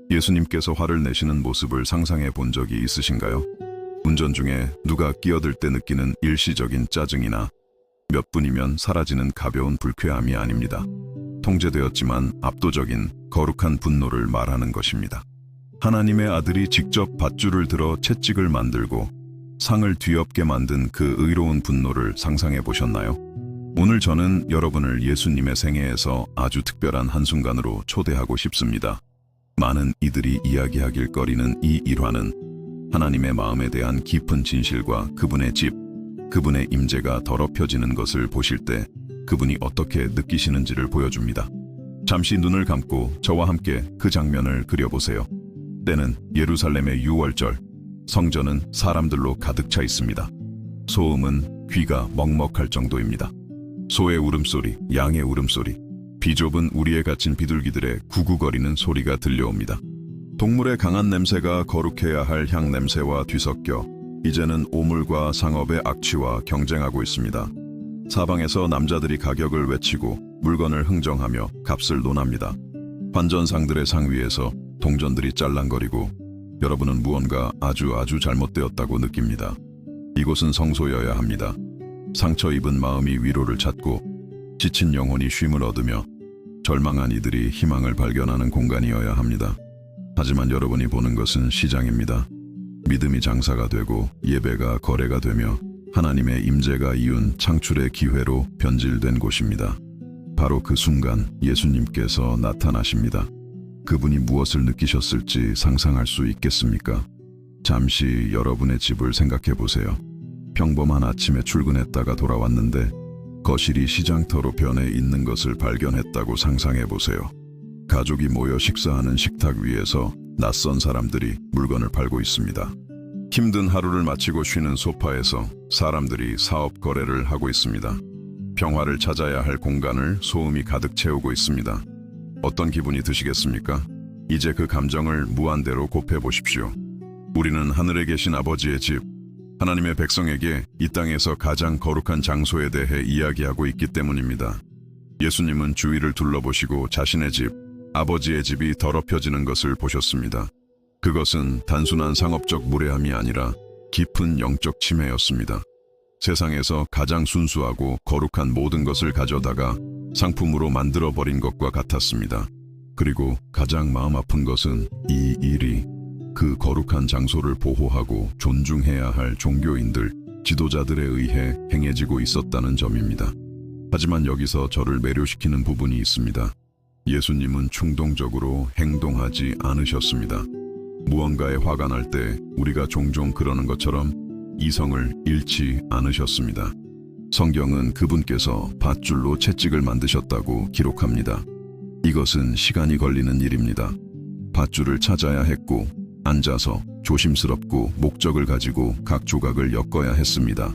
예수님께서 화를 내시는 모습을 상상해 본 적이 있으신가요? 운전 중에 누가 끼어들 때 느끼는 일시적인 짜증이나 몇 분이면 사라지는 가벼운 불쾌함이 아닙니다. 통제되었지만 압도적인 거룩한 분노를 말하는 것입니다. 하나님의 아들이 직접 밧줄을 들어 채찍을 만들고 상을 뒤엎게 만든 그 의로운 분노를 상상해 보셨나요? 오늘 저는 여러분을 예수님의 생애에서 아주 특별한 한순간으로 초대하고 싶습니다. 많은 이들이 이야기하길 거리는 이 일화는 하나님의 마음에 대한 깊은 진실과 그분의 집, 그분의 임재가 더럽혀지는 것을 보실 때 그분이 어떻게 느끼시는지를 보여줍니다. 잠시 눈을 감고 저와 함께 그 장면을 그려보세요. 때는 예루살렘의 유월절, 성전은 사람들로 가득 차 있습니다. 소음은 귀가 먹먹할 정도입니다. 소의 울음소리, 양의 울음소리, 비좁은 우리에 갇힌 비둘기들의 구구거리는 소리가 들려옵니다. 동물의 강한 냄새가 거룩해야 할 향 냄새와 뒤섞여 이제는 오물과 상업의 악취와 경쟁하고 있습니다. 사방에서 남자들이 가격을 외치고 물건을 흥정하며 값을 논합니다. 환전상들의 상 위에서 동전들이 짤랑거리고 여러분은 무언가 아주 잘못되었다고 느낍니다. 이곳은 성소여야 합니다. 상처 입은 마음이 위로를 찾고 지친 영혼이 쉼을 얻으며 절망한 이들이 희망을 발견하는 공간이어야 합니다. 하지만 여러분이 보는 것은 시장입니다. 믿음이 장사가 되고 예배가 거래가 되며 하나님의 임재가 이룬 창출의 기회로 변질된 곳입니다. 바로 그 순간 예수님께서 나타나십니다. 그분이 무엇을 느끼셨을지 상상할 수 있겠습니까? 잠시 여러분의 집을 생각해 보세요. 평범한 아침에 출근했다가 돌아왔는데 거실이 시장터로 변해 있는 것을 발견했다고 상상해 보세요. 가족이 모여 식사하는 식탁 위에서 낯선 사람들이 물건을 팔고 있습니다. 힘든 하루를 마치고 쉬는 소파에서 사람들이 사업 거래를 하고 있습니다. 평화를 찾아야 할 공간을 소음이 가득 채우고 있습니다. 어떤 기분이 드시겠습니까? 이제 그 감정을 무한대로 곱해 보십시오. 우리는 하늘에 계신 아버지의 집, 하나님의 백성에게 이 땅에서 가장 거룩한 장소에 대해 이야기하고 있기 때문입니다. 예수님은 주위를 둘러보시고 자신의 집, 아버지의 집이 더럽혀지는 것을 보셨습니다. 그것은 단순한 상업적 무례함이 아니라 깊은 영적 침해였습니다. 세상에서 가장 순수하고 거룩한 모든 것을 가져다가 상품으로 만들어버린 것과 같았습니다. 그리고 가장 마음 아픈 것은 이 일이 그 거룩한 장소를 보호하고 존중해야 할 종교인들, 지도자들에 의해 행해지고 있었다는 점입니다. 하지만 여기서 저를 매료시키는 부분이 있습니다. 예수님은 충동적으로 행동하지 않으셨습니다. 무언가에 화가 날 때 우리가 종종 그러는 것처럼 이성을 잃지 않으셨습니다. 성경은 그분께서 밧줄로 채찍을 만드셨다고 기록합니다. 이것은 시간이 걸리는 일입니다. 밧줄을 찾아야 했고 앉아서 조심스럽고 목적을 가지고 각 조각을 엮어야 했습니다.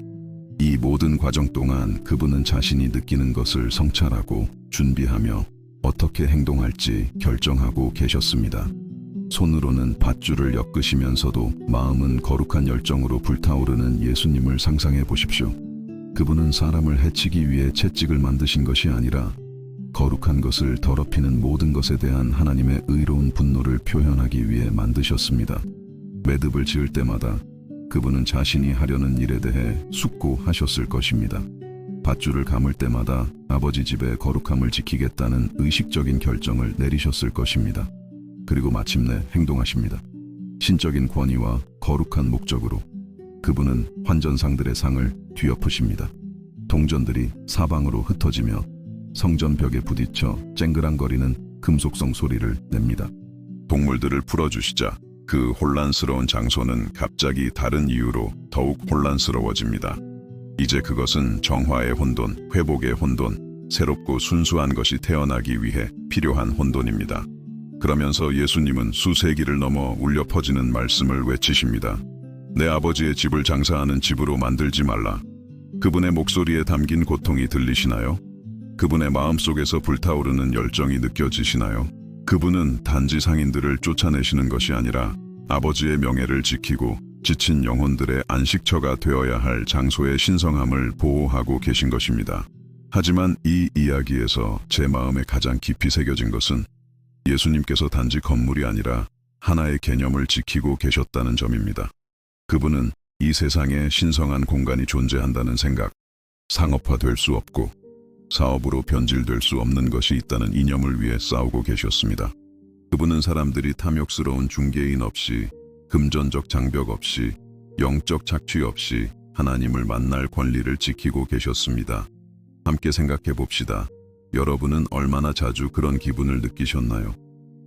이 모든 과정 동안 그분은 자신이 느끼는 것을 성찰하고 준비하며 어떻게 행동할지 결정하고 계셨습니다. 손으로는 밧줄을 엮으시면서도 마음은 거룩한 열정으로 불타오르는 예수님을 상상해 보십시오. 그분은 사람을 해치기 위해 채찍을 만드신 것이 아니라 거룩한 것을 더럽히는 모든 것에 대한 하나님의 의로운 분노를 표현하기 위해 만드셨습니다. 매듭을 지을 때마다 그분은 자신이 하려는 일에 대해 숙고하셨을 것입니다. 밧줄을 감을 때마다 아버지 집의 거룩함을 지키겠다는 의식적인 결정을 내리셨을 것입니다. 그리고 마침내 행동하십니다. 신적인 권위와 거룩한 목적으로 그분은 환전상들의 상을 뒤엎으십니다. 동전들이 사방으로 흩어지며 성전 벽에 부딪혀 쨍그랑거리는 금속성 소리를 냅니다. 동물들을 풀어주시자 그 혼란스러운 장소는 갑자기 다른 이유로 더욱 혼란스러워집니다. 이제 그것은 정화의 혼돈, 회복의 혼돈, 새롭고 순수한 것이 태어나기 위해 필요한 혼돈입니다. 그러면서 예수님은 수세기를 넘어 울려 퍼지는 말씀을 외치십니다. 내 아버지의 집을 장사하는 집으로 만들지 말라. 그분의 목소리에 담긴 고통이 들리시나요? 그분의 마음속에서 불타오르는 열정이 느껴지시나요? 그분은 단지 상인들을 쫓아내시는 것이 아니라 아버지의 명예를 지키고 지친 영혼들의 안식처가 되어야 할 장소의 신성함을 보호하고 계신 것입니다. 하지만 이 이야기에서 제 마음에 가장 깊이 새겨진 것은 예수님께서 단지 건물이 아니라 하나의 개념을 지키고 계셨다는 점입니다. 그분은 이 세상에 신성한 공간이 존재한다는 생각, 상업화될 수 없고 사업으로 변질될 수 없는 것이 있다는 이념을 위해 싸우고 계셨습니다. 그분은 사람들이 탐욕스러운 중개인 없이, 금전적 장벽 없이, 영적 착취 없이 하나님을 만날 권리를 지키고 계셨습니다. 함께 생각해 봅시다. 여러분은 얼마나 자주 그런 기분을 느끼셨나요?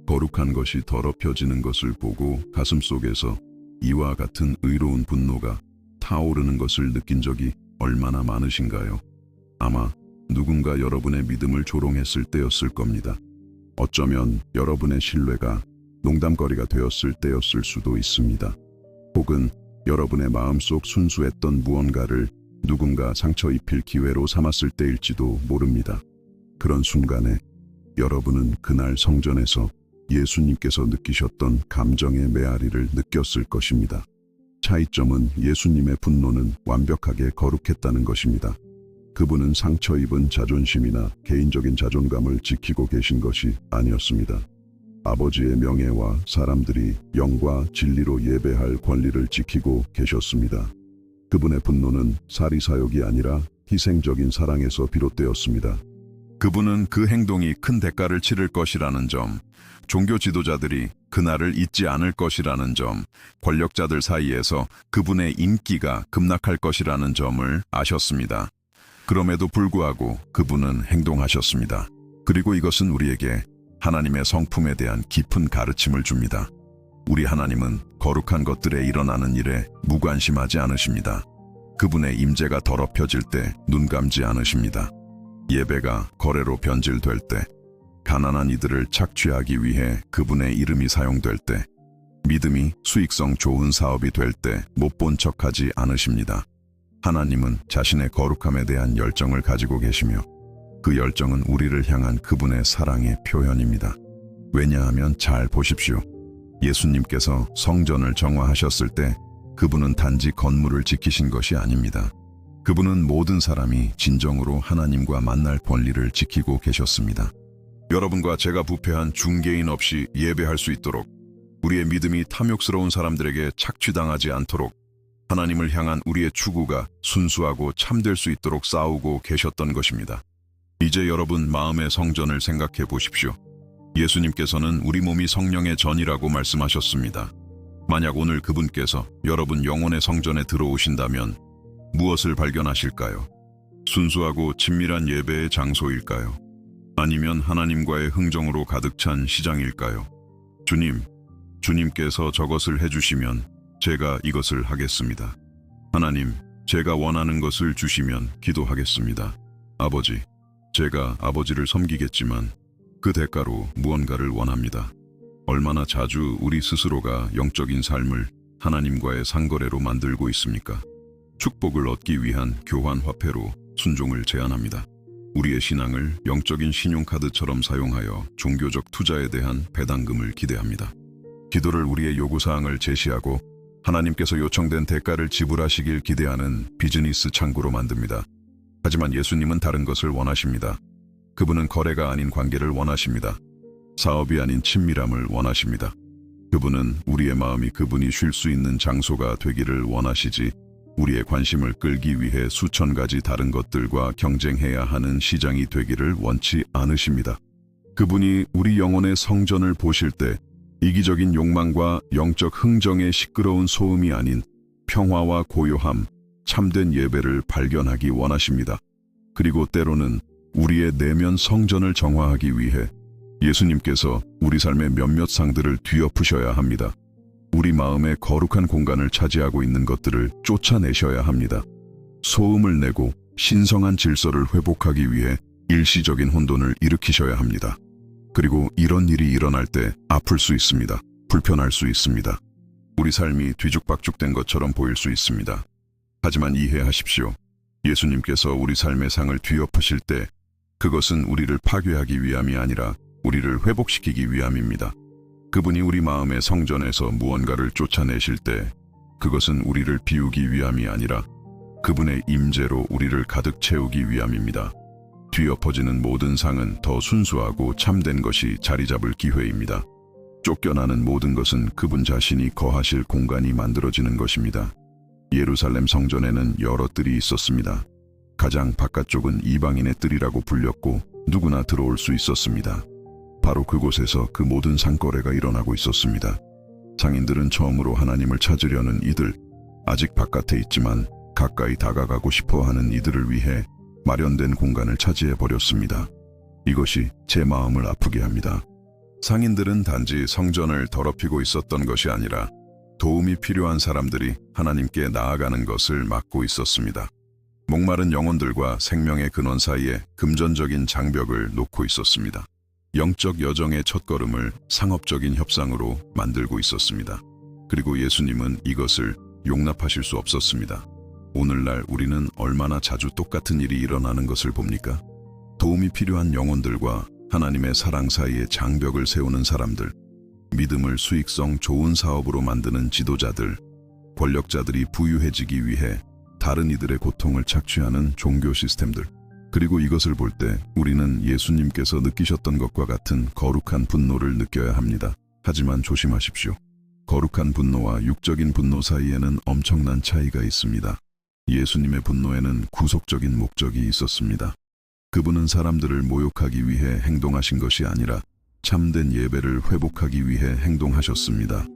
거룩한 것이 더럽혀지는 것을 보고 가슴속에서 이와 같은 의로운 분노가 타오르는 것을 느낀 적이 얼마나 많으신가요? 아마 누군가 여러분의 믿음을 조롱했을 때였을 겁니다. 어쩌면 여러분의 신뢰가 농담거리가 되었을 때였을 수도 있습니다. 혹은 여러분의 마음속 순수했던 무언가를 누군가 상처 입힐 기회로 삼았을 때일지도 모릅니다. 그런 순간에 여러분은 그날 성전에서 예수님께서 느끼셨던 감정의 메아리를 느꼈을 것입니다. 차이점은 예수님의 분노는 완벽하게 거룩했다는 것입니다. 그분은 상처 입은 자존심이나 개인적인 자존감을 지키고 계신 것이 아니었습니다. 아버지의 명예와 사람들이 영과 진리로 예배할 권리를 지키고 계셨습니다. 그분의 분노는 사리사욕이 아니라 희생적인 사랑에서 비롯되었습니다. 그분은 그 행동이 큰 대가를 치를 것이라는 점, 종교 지도자들이 그날을 잊지 않을 것이라는 점, 권력자들 사이에서 그분의 인기가 급락할 것이라는 점을 아셨습니다. 그럼에도 불구하고 그분은 행동하셨습니다. 그리고 이것은 우리에게 하나님의 성품에 대한 깊은 가르침을 줍니다. 우리 하나님은 거룩한 것들에 일어나는 일에 무관심하지 않으십니다. 그분의 임재가 더럽혀질 때 눈 감지 않으십니다. 예배가 거래로 변질될 때, 가난한 이들을 착취하기 위해 그분의 이름이 사용될 때, 믿음이 수익성 좋은 사업이 될 때 못 본 척하지 않으십니다. 하나님은 자신의 거룩함에 대한 열정을 가지고 계시며 그 열정은 우리를 향한 그분의 사랑의 표현입니다. 왜냐하면 잘 보십시오. 예수님께서 성전을 정화하셨을 때 그분은 단지 건물을 지키신 것이 아닙니다. 그분은 모든 사람이 진정으로 하나님과 만날 권리를 지키고 계셨습니다. 여러분과 제가 부패한 중개인 없이 예배할 수 있도록, 우리의 믿음이 탐욕스러운 사람들에게 착취당하지 않도록, 하나님을 향한 우리의 추구가 순수하고 참될 수 있도록 싸우고 계셨던 것입니다. 이제 여러분 마음의 성전을 생각해 보십시오. 예수님께서는 우리 몸이 성령의 전이라고 말씀하셨습니다. 만약 오늘 그분께서 여러분 영혼의 성전에 들어오신다면 무엇을 발견하실까요? 순수하고 친밀한 예배의 장소일까요? 아니면 하나님과의 흥정으로 가득 찬 시장일까요? 주님께서 저것을 해주시면 제가 이것을 하겠습니다. 하나님, 제가 원하는 것을 주시면 기도하겠습니다. 아버지, 제가 아버지를 섬기겠지만 그 대가로 무언가를 원합니다. 얼마나 자주 우리 스스로가 영적인 삶을 하나님과의 상거래로 만들고 있습니까? 축복을 얻기 위한 교환 화폐로 순종을 제안합니다. 우리의 신앙을 영적인 신용카드처럼 사용하여 종교적 투자에 대한 배당금을 기대합니다. 기도를 우리의 요구사항을 제시하고 하나님께서 요청된 대가를 지불하시길 기대하는 비즈니스 창구로 만듭니다. 하지만 예수님은 다른 것을 원하십니다. 그분은 거래가 아닌 관계를 원하십니다. 사업이 아닌 친밀함을 원하십니다. 그분은 우리의 마음이 그분이 쉴 수 있는 장소가 되기를 원하시지, 우리의 관심을 끌기 위해 수천 가지 다른 것들과 경쟁해야 하는 시장이 되기를 원치 않으십니다. 그분이 우리 영혼의 성전을 보실 때 이기적인 욕망과 영적 흥정의 시끄러운 소음이 아닌 평화와 고요함, 참된 예배를 발견하기 원하십니다. 그리고 때로는 우리의 내면 성전을 정화하기 위해 예수님께서 우리 삶의 몇몇 상들을 뒤엎으셔야 합니다. 우리 마음의 거룩한 공간을 차지하고 있는 것들을 쫓아내셔야 합니다. 소음을 내고 신성한 질서를 회복하기 위해 일시적인 혼돈을 일으키셔야 합니다. 그리고 이런 일이 일어날 때 아플 수 있습니다. 불편할 수 있습니다. 우리 삶이 뒤죽박죽된 것처럼 보일 수 있습니다. 하지만 이해하십시오. 예수님께서 우리 삶의 상을 뒤엎으실 때 그것은 우리를 파괴하기 위함이 아니라 우리를 회복시키기 위함입니다. 그분이 우리 마음의 성전에서 무언가를 쫓아내실 때 그것은 우리를 비우기 위함이 아니라 그분의 임재로 우리를 가득 채우기 위함입니다. 뒤엎어지는 모든 상은 더 순수하고 참된 것이 자리 잡을 기회입니다. 쫓겨나는 모든 것은 그분 자신이 거하실 공간이 만들어지는 것입니다. 예루살렘 성전에는 여러 뜰이 있었습니다. 가장 바깥쪽은 이방인의 뜰이라고 불렸고 누구나 들어올 수 있었습니다. 바로 그곳에서 그 모든 상거래가 일어나고 있었습니다. 상인들은 처음으로 하나님을 찾으려는 이들, 아직 바깥에 있지만 가까이 다가가고 싶어하는 이들을 위해 마련된 공간을 차지해 버렸습니다. 이것이 제 마음을 아프게 합니다. 상인들은 단지 성전을 더럽히고 있었던 것이 아니라 도움이 필요한 사람들이 하나님께 나아가는 것을 막고 있었습니다. 목마른 영혼들과 생명의 근원 사이에 금전적인 장벽을 놓고 있었습니다. 영적 여정의 첫걸음을 상업적인 협상으로 만들고 있었습니다. 그리고 예수님은 이것을 용납하실 수 없었습니다. 오늘날 우리는 얼마나 자주 똑같은 일이 일어나는 것을 봅니까? 도움이 필요한 영혼들과 하나님의 사랑 사이에 장벽을 세우는 사람들, 믿음을 수익성 좋은 사업으로 만드는 지도자들, 권력자들이 부유해지기 위해 다른 이들의 고통을 착취하는 종교 시스템들. 그리고 이것을 볼 때 우리는 예수님께서 느끼셨던 것과 같은 거룩한 분노를 느껴야 합니다. 하지만 조심하십시오. 거룩한 분노와 육적인 분노 사이에는 엄청난 차이가 있습니다. 예수님의 분노에는 구속적인 목적이 있었습니다. 그분은 사람들을 모욕하기 위해 행동하신 것이 아니라 참된 예배를 회복하기 위해 행동하셨습니다.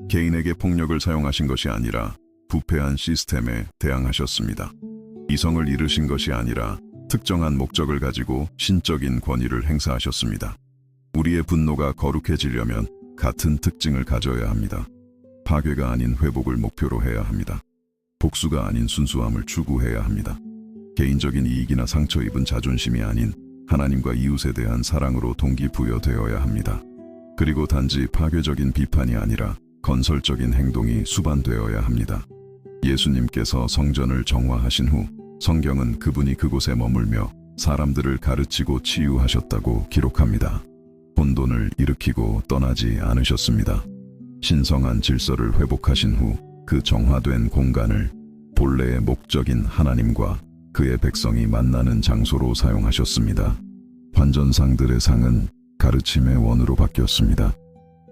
개인에게 폭력을 사용하신 것이 아니라 부패한 시스템에 대항하셨습니다. 이성을 잃으신 것이 아니라 특정한 목적을 가지고 신적인 권위를 행사하셨습니다. 우리의 분노가 거룩해지려면 같은 특징을 가져야 합니다. 파괴가 아닌 회복을 목표로 해야 합니다. 복수가 아닌 순수함을 추구해야 합니다. 개인적인 이익이나 상처 입은 자존심이 아닌 하나님과 이웃에 대한 사랑으로 동기부여되어야 합니다. 그리고 단지 파괴적인 비판이 아니라 건설적인 행동이 수반되어야 합니다. 예수님께서 성전을 정화하신 후 성경은 그분이 그곳에 머물며 사람들을 가르치고 치유하셨다고 기록합니다. 혼돈을 일으키고 떠나지 않으셨습니다. 신성한 질서를 회복하신 후 그 정화된 공간을 본래의 목적인 하나님과 그의 백성이 만나는 장소로 사용하셨습니다. 환전상들의 상은 가르침의 원으로 바뀌었습니다.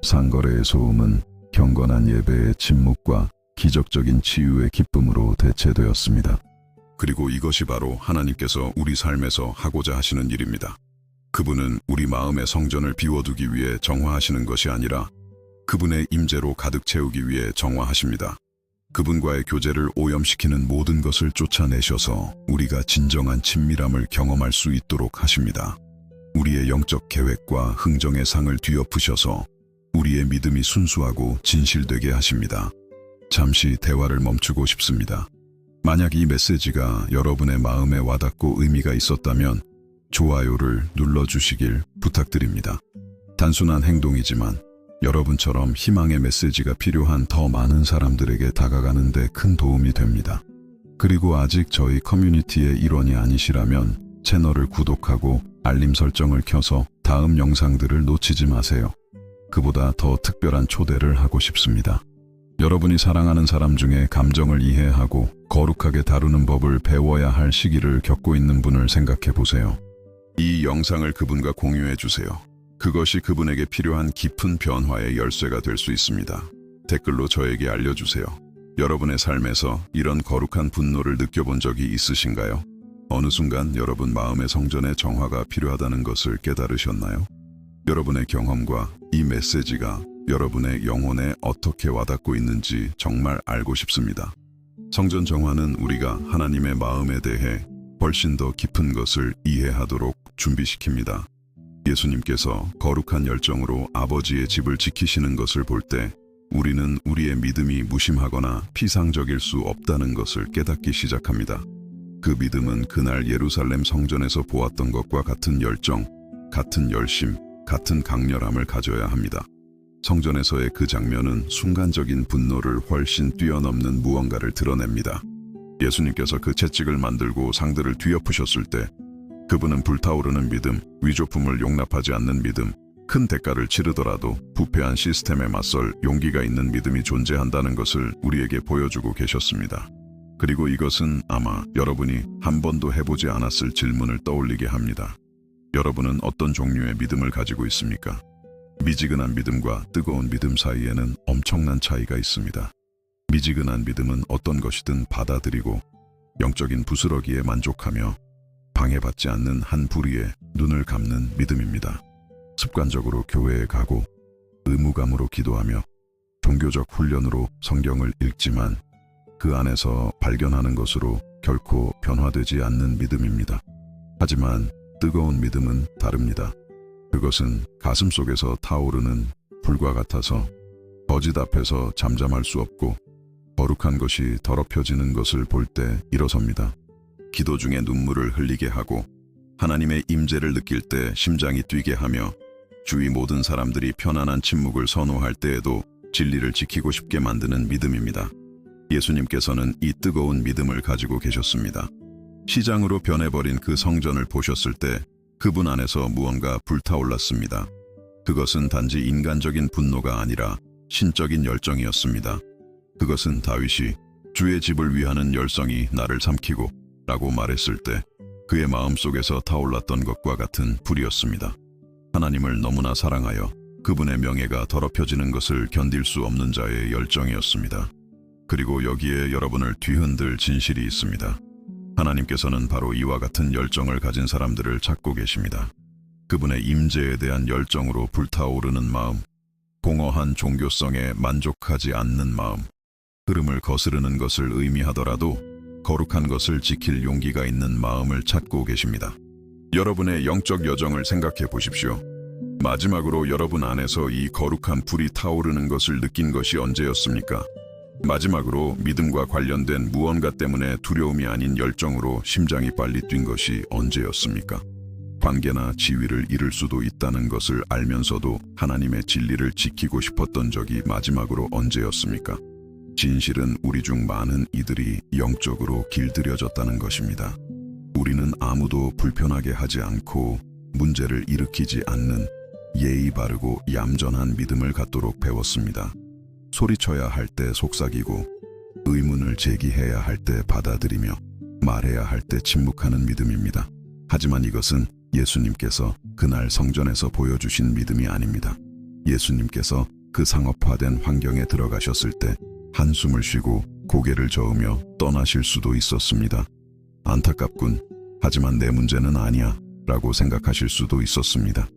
상거래의 소음은 경건한 예배의 침묵과 기적적인 치유의 기쁨으로 대체되었습니다. 그리고 이것이 바로 하나님께서 우리 삶에서 하고자 하시는 일입니다. 그분은 우리 마음의 성전을 비워두기 위해 정화하시는 것이 아니라 그분의 임재로 가득 채우기 위해 정화하십니다. 그분과의 교제를 오염시키는 모든 것을 쫓아내셔서 우리가 진정한 친밀함을 경험할 수 있도록 하십니다. 우리의 영적 계획과 흥정의 상을 뒤엎으셔서 우리의 믿음이 순수하고 진실되게 하십니다. 잠시 대화를 멈추고 싶습니다. 만약 이 메시지가 여러분의 마음에 와닿고 의미가 있었다면 좋아요를 눌러주시길 부탁드립니다. 단순한 행동이지만 여러분처럼 희망의 메시지가 필요한 더 많은 사람들에게 다가가는 데 큰 도움이 됩니다. 그리고 아직 저희 커뮤니티의 일원이 아니시라면 채널을 구독하고 알림 설정을 켜서 다음 영상들을 놓치지 마세요. 그보다 더 특별한 초대를 하고 싶습니다. 여러분이 사랑하는 사람 중에 감정을 이해하고 거룩하게 다루는 법을 배워야 할 시기를 겪고 있는 분을 생각해 보세요. 이 영상을 그분과 공유해 주세요. 그것이 그분에게 필요한 깊은 변화의 열쇠가 될 수 있습니다. 댓글로 저에게 알려주세요. 여러분의 삶에서 이런 거룩한 분노를 느껴본 적이 있으신가요? 어느 순간 여러분 마음의 성전의 정화가 필요하다는 것을 깨달으셨나요? 여러분의 경험과 이 메시지가 여러분의 영혼에 어떻게 와닿고 있는지 정말 알고 싶습니다. 성전 정화는 우리가 하나님의 마음에 대해 훨씬 더 깊은 것을 이해하도록 준비시킵니다. 예수님께서 거룩한 열정으로 아버지의 집을 지키시는 것을 볼 때 우리는 우리의 믿음이 무심하거나 피상적일 수 없다는 것을 깨닫기 시작합니다. 그 믿음은 그날 예루살렘 성전에서 보았던 것과 같은 열정, 같은 열심, 같은 강렬함을 가져야 합니다. 성전에서의 그 장면은 순간적인 분노를 훨씬 뛰어넘는 무언가를 드러냅니다. 예수님께서 그 채찍을 만들고 상들을 뒤엎으셨을 때 그분은 불타오르는 믿음, 위조품을 용납하지 않는 믿음, 큰 대가를 치르더라도 부패한 시스템에 맞설 용기가 있는 믿음이 존재한다는 것을 우리에게 보여주고 계셨습니다. 그리고 이것은 아마 여러분이 한 번도 해보지 않았을 질문을 떠올리게 합니다. 여러분은 어떤 종류의 믿음을 가지고 있습니까? 미지근한 믿음과 뜨거운 믿음 사이에는 엄청난 차이가 있습니다. 미지근한 믿음은 어떤 것이든 받아들이고 영적인 부스러기에 만족하며 방해받지 않는 한 부리에 눈을 감는 믿음입니다. 습관적으로 교회에 가고 의무감으로 기도하며 종교적 훈련으로 성경을 읽지만 그 안에서 발견하는 것으로 결코 변화되지 않는 믿음입니다. 하지만 뜨거운 믿음은 다릅니다. 그것은 가슴 속에서 타오르는 불과 같아서 거짓 앞에서 잠잠할 수 없고 거룩한 것이 더럽혀지는 것을 볼 때 일어섭니다. 기도 중에 눈물을 흘리게 하고 하나님의 임재를 느낄 때 심장이 뛰게 하며 주위 모든 사람들이 편안한 침묵을 선호할 때에도 진리를 지키고 싶게 만드는 믿음입니다. 예수님께서는 이 뜨거운 믿음을 가지고 계셨습니다. 시장으로 변해버린 그 성전을 보셨을 때 그분 안에서 무언가 불타올랐습니다. 그것은 단지 인간적인 분노가 아니라 신적인 열정이었습니다. 그것은 다윗이 주의 집을 위하는 열성이 나를 삼키고 라고 말했을 때 그의 마음속에서 타올랐던 것과 같은 불이었습니다. 하나님을 너무나 사랑하여 그분의 명예가 더럽혀지는 것을 견딜 수 없는 자의 열정이었습니다. 그리고 여기에 여러분을 뒤흔들 진실이 있습니다. 하나님께서는 바로 이와 같은 열정을 가진 사람들을 찾고 계십니다. 그분의 임재에 대한 열정으로 불타오르는 마음, 공허한 종교성에 만족하지 않는 마음, 흐름을 거스르는 것을 의미하더라도 거룩한 것을 지킬 용기가 있는 마음을 찾고 계십니다. 여러분의 영적 여정을 생각해 보십시오. 마지막으로 여러분 안에서 이 거룩한 불이 타오르는 것을 느낀 것이 언제였습니까? 마지막으로 믿음과 관련된 무언가 때문에 두려움이 아닌 열정으로 심장이 빨리 뛴 것이 언제였습니까? 관계나 지위를 잃을 수도 있다는 것을 알면서도 하나님의 진리를 지키고 싶었던 적이 마지막으로 언제였습니까? 진실은 우리 중 많은 이들이 영적으로 길들여졌다는 것입니다. 우리는 아무도 불편하게 하지 않고 문제를 일으키지 않는 예의 바르고 얌전한 믿음을 갖도록 배웠습니다. 소리쳐야 할 때 속삭이고 의문을 제기해야 할 때 받아들이며 말해야 할 때 침묵하는 믿음입니다. 하지만 이것은 예수님께서 그날 성전에서 보여주신 믿음이 아닙니다. 예수님께서 그 상업화된 환경에 들어가셨을 때 한숨을 쉬고 고개를 저으며 떠나실 수도 있었습니다. 안타깝군. 하지만 내 문제는 아니야 라고 생각하실 수도 있었습니다.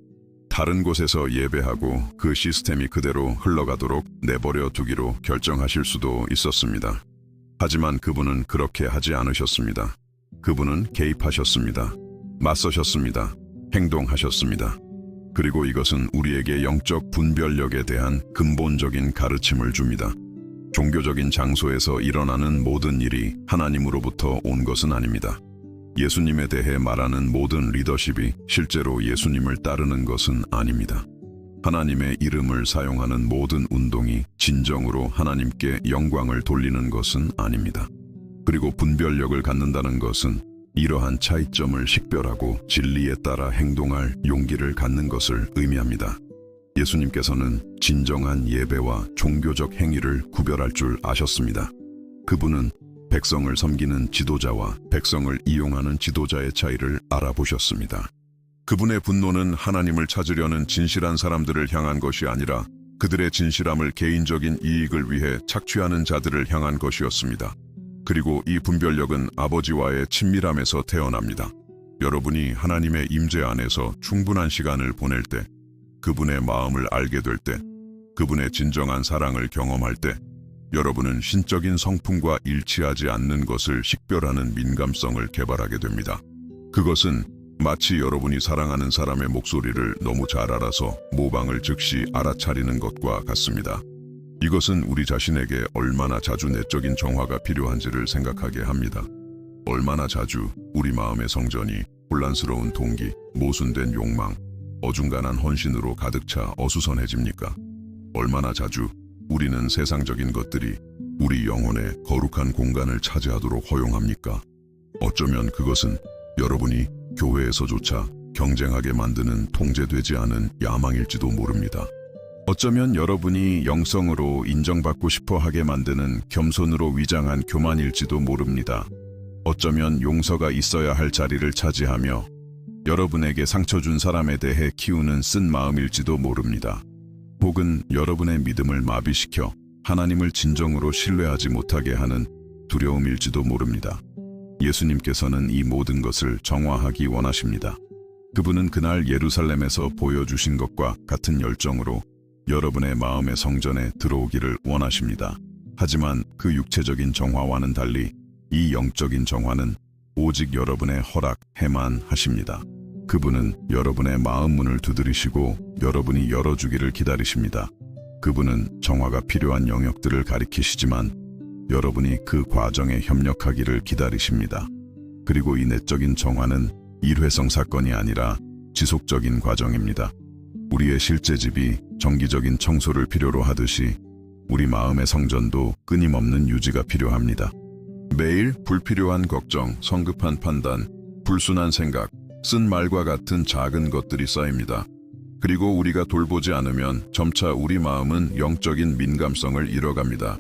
다른 곳에서 예배하고 그 시스템이 그대로 흘러가도록 내버려 두기로 결정하실 수도 있었습니다. 하지만 그분은 그렇게 하지 않으셨습니다. 그분은 개입하셨습니다. 맞서셨습니다. 행동하셨습니다. 그리고 이것은 우리에게 영적 분별력에 대한 근본적인 가르침을 줍니다. 종교적인 장소에서 일어나는 모든 일이 하나님으로부터 온 것은 아닙니다. 예수님에 대해 말하는 모든 리더십이 실제로 예수님을 따르는 것은 아닙니다. 하나님의 이름을 사용하는 모든 운동이 진정으로 하나님께 영광을 돌리는 것은 아닙니다. 그리고 분별력을 갖는다는 것은 이러한 차이점을 식별하고 진리에 따라 행동할 용기를 갖는 것을 의미합니다. 예수님께서는 진정한 예배와 종교적 행위를 구별할 줄 아셨습니다. 그분은 백성을 섬기는 지도자와 백성을 이용하는 지도자의 차이를 알아보셨습니다. 그분의 분노는 하나님을 찾으려는 진실한 사람들을 향한 것이 아니라 그들의 진실함을 개인적인 이익을 위해 착취하는 자들을 향한 것이었습니다. 그리고 이 분별력은 아버지와의 친밀함에서 태어납니다. 여러분이 하나님의 임재 안에서 충분한 시간을 보낼 때, 그분의 마음을 알게 될 때, 그분의 진정한 사랑을 경험할 때, 여러분은 신적인 성품과 일치하지 않는 것을 식별하는 민감성을 개발하게 됩니다. 그것은 마치 여러분이 사랑하는 사람의 목소리를 너무 잘 알아서 모방을 즉시 알아차리는 것과 같습니다. 이것은 우리 자신에게 얼마나 자주 내적인 정화가 필요한지를 생각하게 합니다. 얼마나 자주 우리 마음의 성전이 혼란스러운 동기, 모순된 욕망, 어중간한 헌신으로 가득 차 어수선해집니까? 얼마나 자주 우리는 세상적인 것들이 우리 영혼의 거룩한 공간을 차지하도록 허용합니까? 어쩌면 그것은 여러분이 교회에서조차 경쟁하게 만드는 통제되지 않은 야망일지도 모릅니다. 어쩌면 여러분이 영성으로 인정받고 싶어 하게 만드는 겸손으로 위장한 교만일지도 모릅니다. 어쩌면 용서가 있어야 할 자리를 차지하며 여러분에게 상처 준 사람에 대해 키우는 쓴 마음일지도 모릅니다. 혹은 여러분의 믿음을 마비시켜 하나님을 진정으로 신뢰하지 못하게 하는 두려움일지도 모릅니다. 예수님께서는 이 모든 것을 정화하기 원하십니다. 그분은 그날 예루살렘에서 보여주신 것과 같은 열정으로 여러분의 마음의 성전에 들어오기를 원하십니다. 하지만 그 육체적인 정화와는 달리 이 영적인 정화는 오직 여러분의 허락해만 하십니다. 그분은 여러분의 마음 문을 두드리시고 여러분이 열어주기를 기다리십니다. 그분은 정화가 필요한 영역들을 가리키시지만 여러분이 그 과정에 협력하기를 기다리십니다. 그리고 이 내적인 정화는 일회성 사건이 아니라 지속적인 과정입니다. 우리의 실제 집이 정기적인 청소를 필요로 하듯이 우리 마음의 성전도 끊임없는 유지가 필요합니다. 매일 불필요한 걱정, 성급한 판단, 불순한 생각, 쓴 말과 같은 작은 것들이 쌓입니다. 그리고 우리가 돌보지 않으면 점차 우리 마음은 영적인 민감성을 잃어갑니다.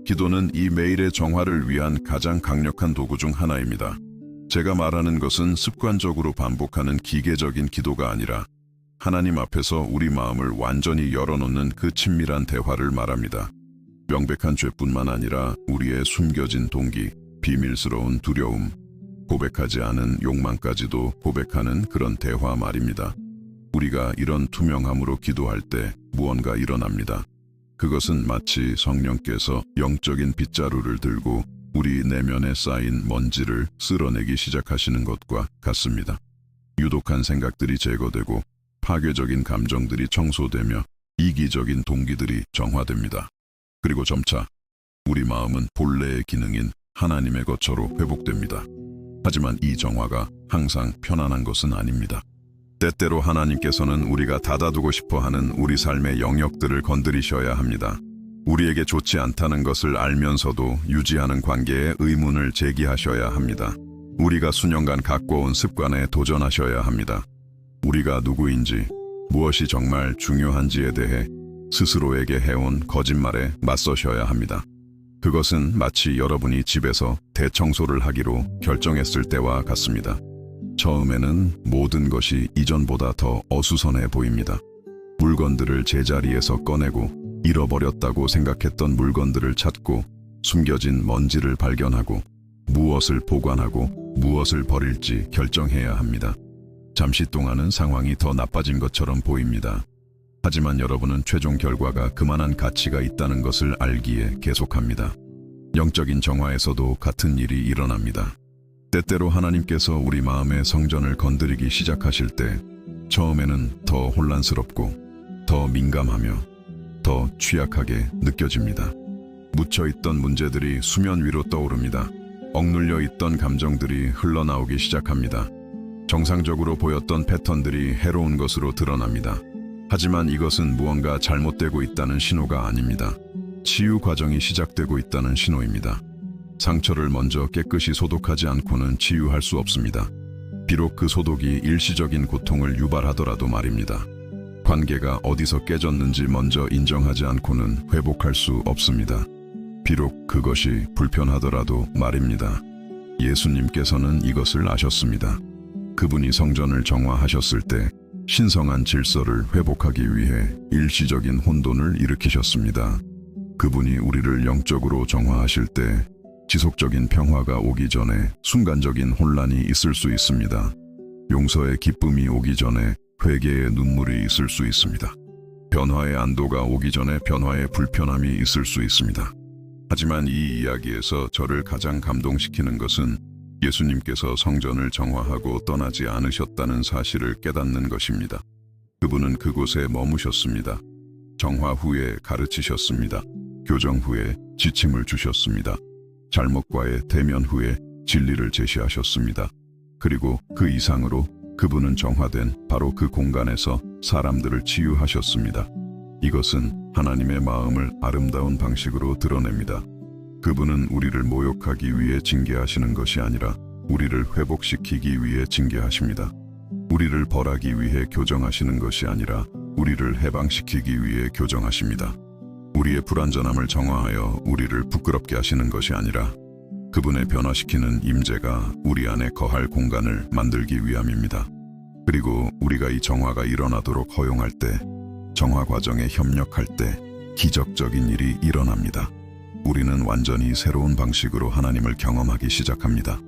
기도는 이 매일의 정화를 위한 가장 강력한 도구 중 하나입니다. 제가 말하는 것은 습관적으로 반복하는 기계적인 기도가 아니라 하나님 앞에서 우리 마음을 완전히 열어놓는 그 친밀한 대화를 말합니다. 명백한 죄뿐만 아니라 우리의 숨겨진 동기, 비밀스러운 두려움, 고백하지 않은 욕망까지도 고백하는 그런 대화 말입니다. 우리가 이런 투명함으로 기도할 때 무언가 일어납니다. 그것은 마치 성령께서 영적인 빗자루를 들고 우리 내면에 쌓인 먼지를 쓸어내기 시작하시는 것과 같습니다. 유독한 생각들이 제거되고 파괴적인 감정들이 청소되며 이기적인 동기들이 정화됩니다. 그리고 점차 우리 마음은 본래의 기능인 하나님의 것처로 회복됩니다. 하지만 이 정화가 항상 편안한 것은 아닙니다. 때때로 하나님께서는 우리가 닫아두고 싶어하는 우리 삶의 영역들을 건드리셔야 합니다. 우리에게 좋지 않다는 것을 알면서도 유지하는 관계에 의문을 제기하셔야 합니다. 우리가 수년간 갖고 온 습관에 도전하셔야 합니다. 우리가 누구인지, 무엇이 정말 중요한지에 대해 스스로에게 해온 거짓말에 맞서셔야 합니다. 그것은 마치 여러분이 집에서 대청소를 하기로 결정했을 때와 같습니다. 처음에는 모든 것이 이전보다 더 어수선해 보입니다. 물건들을 제자리에서 꺼내고 잃어버렸다고 생각했던 물건들을 찾고 숨겨진 먼지를 발견하고 무엇을 보관하고 무엇을 버릴지 결정해야 합니다. 잠시 동안은 상황이 더 나빠진 것처럼 보입니다. 하지만 여러분은 최종 결과가 그만한 가치가 있다는 것을 알기에 계속합니다. 영적인 정화에서도 같은 일이 일어납니다. 때때로 하나님께서 우리 마음의 성전을 건드리기 시작하실 때 처음에는 더 혼란스럽고 더 민감하며 더 취약하게 느껴집니다. 묻혀있던 문제들이 수면 위로 떠오릅니다. 억눌려 있던 감정들이 흘러나오기 시작합니다. 정상적으로 보였던 패턴들이 해로운 것으로 드러납니다. 하지만 이것은 무언가 잘못되고 있다는 신호가 아닙니다. 치유 과정이 시작되고 있다는 신호입니다. 상처를 먼저 깨끗이 소독하지 않고는 치유할 수 없습니다. 비록 그 소독이 일시적인 고통을 유발하더라도 말입니다. 관계가 어디서 깨졌는지 먼저 인정하지 않고는 회복할 수 없습니다. 비록 그것이 불편하더라도 말입니다. 예수님께서는 이것을 아셨습니다. 그분이 성전을 정화하셨을 때 신성한 질서를 회복하기 위해 일시적인 혼돈을 일으키셨습니다. 그분이 우리를 영적으로 정화하실 때 지속적인 평화가 오기 전에 순간적인 혼란이 있을 수 있습니다. 용서의 기쁨이 오기 전에 회개의 눈물이 있을 수 있습니다. 변화의 안도가 오기 전에 변화의 불편함이 있을 수 있습니다. 하지만 이 이야기에서 저를 가장 감동시키는 것은 예수님께서 성전을 정화하고 떠나지 않으셨다는 사실을 깨닫는 것입니다. 그분은 그곳에 머무셨습니다. 정화 후에 가르치셨습니다. 교정 후에 지침을 주셨습니다. 잘못과의 대면 후에 진리를 제시하셨습니다. 그리고 그 이상으로 그분은 정화된 바로 그 공간에서 사람들을 치유하셨습니다. 이것은 하나님의 마음을 아름다운 방식으로 드러냅니다. 그분은 우리를 모욕하기 위해 징계하시는 것이 아니라 우리를 회복시키기 위해 징계하십니다. 우리를 벌하기 위해 교정하시는 것이 아니라 우리를 해방시키기 위해 교정하십니다. 우리의 불완전함을 정화하여 우리를 부끄럽게 하시는 것이 아니라 그분의 변화시키는 임재가 우리 안에 거할 공간을 만들기 위함입니다. 그리고 우리가 이 정화가 일어나도록 허용할 때, 정화 과정에 협력할 때 기적적인 일이 일어납니다. 우리는 완전히 새로운 방식으로 하나님을 경험하기 시작합니다.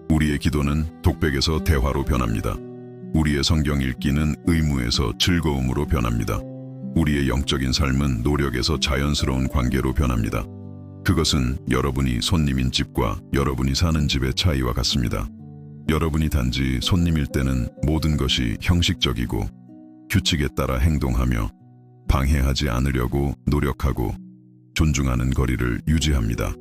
우리의 기도는 독백에서 대화로 변합니다. 우리의 성경 읽기는 의무에서 즐거움으로 변합니다. 우리의 영적인 삶은 노력에서 자연스러운 관계로 변합니다. 그것은 여러분이 손님인 집과 여러분이 사는 집의 차이와 같습니다. 여러분이 단지 손님일 때는 모든 것이 형식적이고 규칙에 따라 행동하며 방해하지 않으려고 노력하고 존중하는 거리를 유지합니다.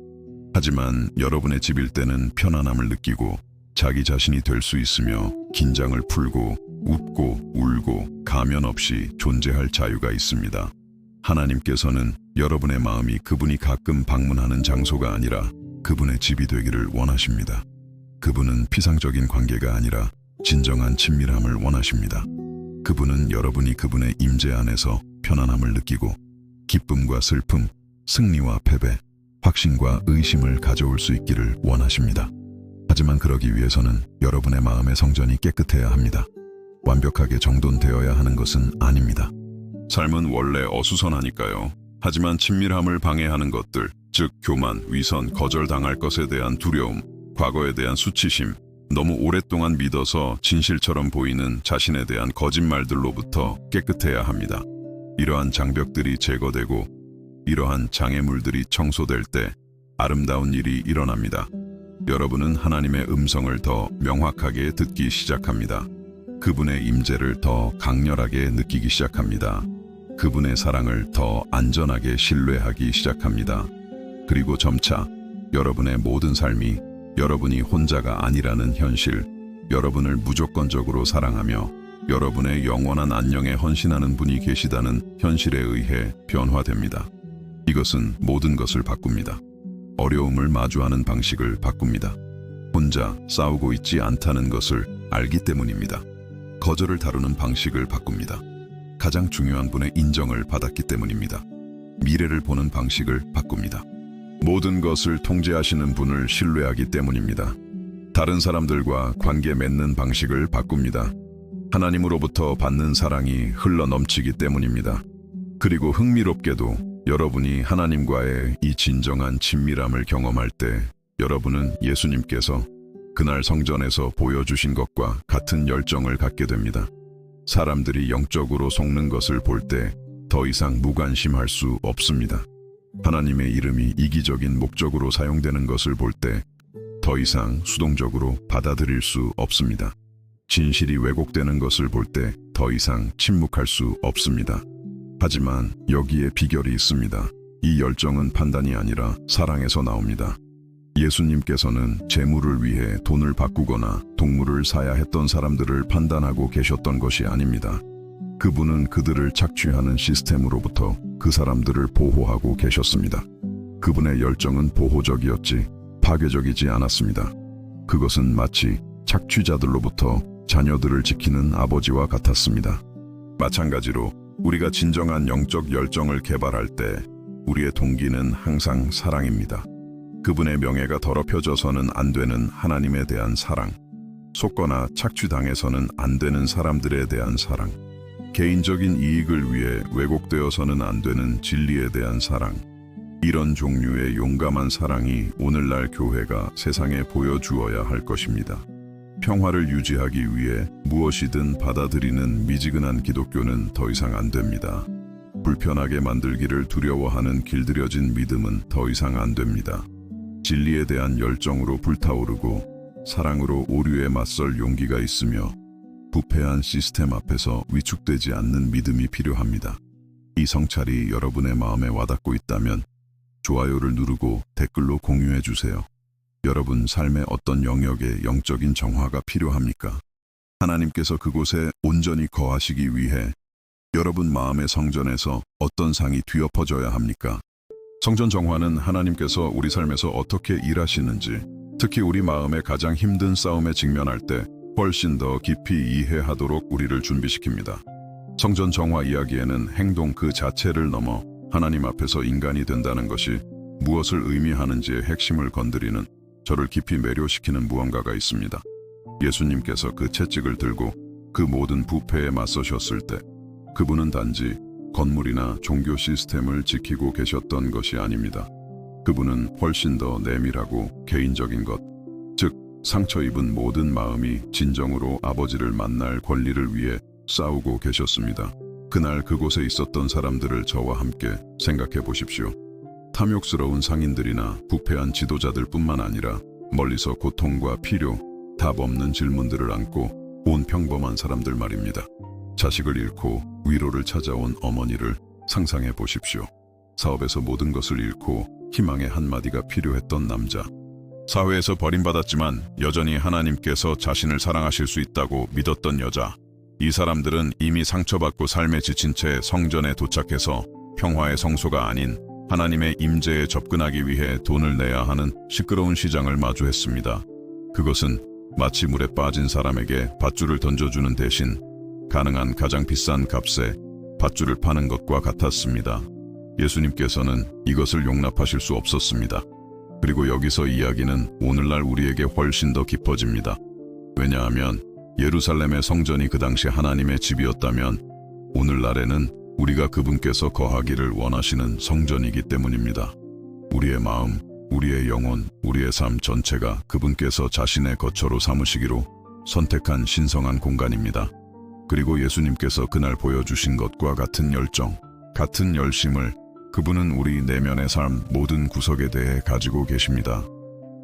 하지만 여러분의 집일 때는 편안함을 느끼고 자기 자신이 될 수 있으며 긴장을 풀고 웃고 울고 가면 없이 존재할 자유가 있습니다. 하나님께서는 여러분의 마음이 그분이 가끔 방문하는 장소가 아니라 그분의 집이 되기를 원하십니다. 그분은 피상적인 관계가 아니라 진정한 친밀함을 원하십니다. 그분은 여러분이 그분의 임재 안에서 편안함을 느끼고 기쁨과 슬픔, 승리와 패배, 확신과 의심을 가져올 수 있기를 원하십니다. 하지만 그러기 위해서는 여러분의 마음의 성전이 깨끗해야 합니다. 완벽하게 정돈되어야 하는 것은 아닙니다. 삶은 원래 어수선하니까요. 하지만 친밀함을 방해하는 것들, 즉 교만, 위선, 거절당할 것에 대한 두려움, 과거에 대한 수치심, 너무 오랫동안 믿어서 진실처럼 보이는 자신에 대한 거짓말들로부터 깨끗해야 합니다. 이러한 장벽들이 제거되고 이러한 장애물들이 청소될 때 아름다운 일이 일어납니다. 여러분은 하나님의 음성을 더 명확하게 듣기 시작합니다. 그분의 임재를 더 강렬하게 느끼기 시작합니다. 그분의 사랑을 더 안전하게 신뢰하기 시작합니다. 그리고 점차 여러분의 모든 삶이 여러분이 혼자가 아니라는 현실, 여러분을 무조건적으로 사랑하며 여러분의 영원한 안녕에 헌신하는 분이 계시다는 현실에 의해 변화됩니다. 이것은 모든 것을 바꿉니다. 어려움을 마주하는 방식을 바꿉니다. 혼자 싸우고 있지 않다는 것을 알기 때문입니다. 거절을 다루는 방식을 바꿉니다. 가장 중요한 분의 인정을 받았기 때문입니다. 미래를 보는 방식을 바꿉니다. 모든 것을 통제하시는 분을 신뢰하기 때문입니다. 다른 사람들과 관계 맺는 방식을 바꿉니다. 하나님으로부터 받는 사랑이 흘러 넘치기 때문입니다. 그리고 흥미롭게도 여러분이 하나님과의 이 진정한 친밀함을 경험할 때 여러분은 예수님께서 그날 성전에서 보여주신 것과 같은 열정을 갖게 됩니다. 사람들이 영적으로 속는 것을 볼 때 더 이상 무관심할 수 없습니다. 하나님의 이름이 이기적인 목적으로 사용되는 것을 볼 때 더 이상 수동적으로 받아들일 수 없습니다. 진실이 왜곡되는 것을 볼 때 더 이상 침묵할 수 없습니다. 하지만 여기에 비결이 있습니다. 이 열정은 판단이 아니라 사랑에서 나옵니다. 예수님께서는 재물을 위해 돈을 바꾸거나 동물을 사야 했던 사람들을 판단하고 계셨던 것이 아닙니다. 그분은 그들을 착취하는 시스템으로부터 그 사람들을 보호하고 계셨습니다. 그분의 열정은 보호적이었지 파괴적이지 않았습니다. 그것은 마치 착취자들로부터 자녀들을 지키는 아버지와 같았습니다. 마찬가지로 우리가 진정한 영적 열정을 개발할 때 우리의 동기는 항상 사랑입니다. 그분의 명예가 더럽혀져서는 안 되는 하나님에 대한 사랑, 속거나 착취당해서는 안 되는 사람들에 대한 사랑, 개인적인 이익을 위해 왜곡되어서는 안 되는 진리에 대한 사랑, 이런 종류의 용감한 사랑이 오늘날 교회가 세상에 보여주어야 할 것입니다. 평화를 유지하기 위해 무엇이든 받아들이는 미지근한 기독교는 더 이상 안 됩니다. 불편하게 만들기를 두려워하는 길들여진 믿음은 더 이상 안 됩니다. 진리에 대한 열정으로 불타오르고 사랑으로 오류에 맞설 용기가 있으며 부패한 시스템 앞에서 위축되지 않는 믿음이 필요합니다. 이 성찰이 여러분의 마음에 와닿고 있다면 좋아요를 누르고 댓글로 공유해 주세요. 여러분 삶의 어떤 영역에 영적인 정화가 필요합니까? 하나님께서 그곳에 온전히 거하시기 위해 여러분 마음의 성전에서 어떤 상이 뒤엎어져야 합니까? 성전 정화는 하나님께서 우리 삶에서 어떻게 일하시는지, 특히 우리 마음의 가장 힘든 싸움에 직면할 때 훨씬 더 깊이 이해하도록 우리를 준비시킵니다. 성전 정화 이야기에는 행동 그 자체를 넘어 하나님 앞에서 인간이 된다는 것이 무엇을 의미하는지의 핵심을 건드리는 저를 깊이 매료시키는 무언가가 있습니다. 예수님께서 그 채찍을 들고 그 모든 부패에 맞서셨을 때 그분은 단지 건물이나 종교 시스템을 지키고 계셨던 것이 아닙니다. 그분은 훨씬 더 내밀하고 개인적인 것, 즉 상처 입은 모든 마음이 진정으로 아버지를 만날 권리를 위해 싸우고 계셨습니다. 그날 그곳에 있었던 사람들을 저와 함께 생각해 보십시오. 탐욕스러운 상인들이나 부패한 지도자들 뿐만 아니라 멀리서 고통과 필요, 답 없는 질문들을 안고 온 평범한 사람들 말입니다. 자식을 잃고 위로를 찾아온 어머니를 상상해 보십시오. 사업에서 모든 것을 잃고 희망의 한마디가 필요했던 남자. 사회에서 버림받았지만 여전히 하나님께서 자신을 사랑하실 수 있다고 믿었던 여자. 이 사람들은 이미 상처받고 삶에 지친 채 성전에 도착해서 평화의 성소가 아닌 하나님의 임재에 접근하기 위해 돈을 내야 하는 시끄러운 시장을 마주했습니다. 그것은 마치 물에 빠진 사람에게 밧줄을 던져주는 대신 가능한 가장 비싼 값에 밧줄을 파는 것과 같았습니다. 예수님께서는 이것을 용납하실 수 없었습니다. 그리고 여기서 이야기는 오늘날 우리에게 훨씬 더 깊어집니다. 왜냐하면 예루살렘의 성전이 그 당시 하나님의 집이었다면 오늘날에는 우리가 그분께서 거하기를 원하시는 성전이기 때문입니다. 우리의 마음, 우리의 영혼, 우리의 삶 전체가 그분께서 자신의 거처로 삼으시기로 선택한 신성한 공간입니다. 그리고 예수님께서 그날 보여주신 것과 같은 열정, 같은 열심을 그분은 우리 내면의 삶 모든 구석에 대해 가지고 계십니다.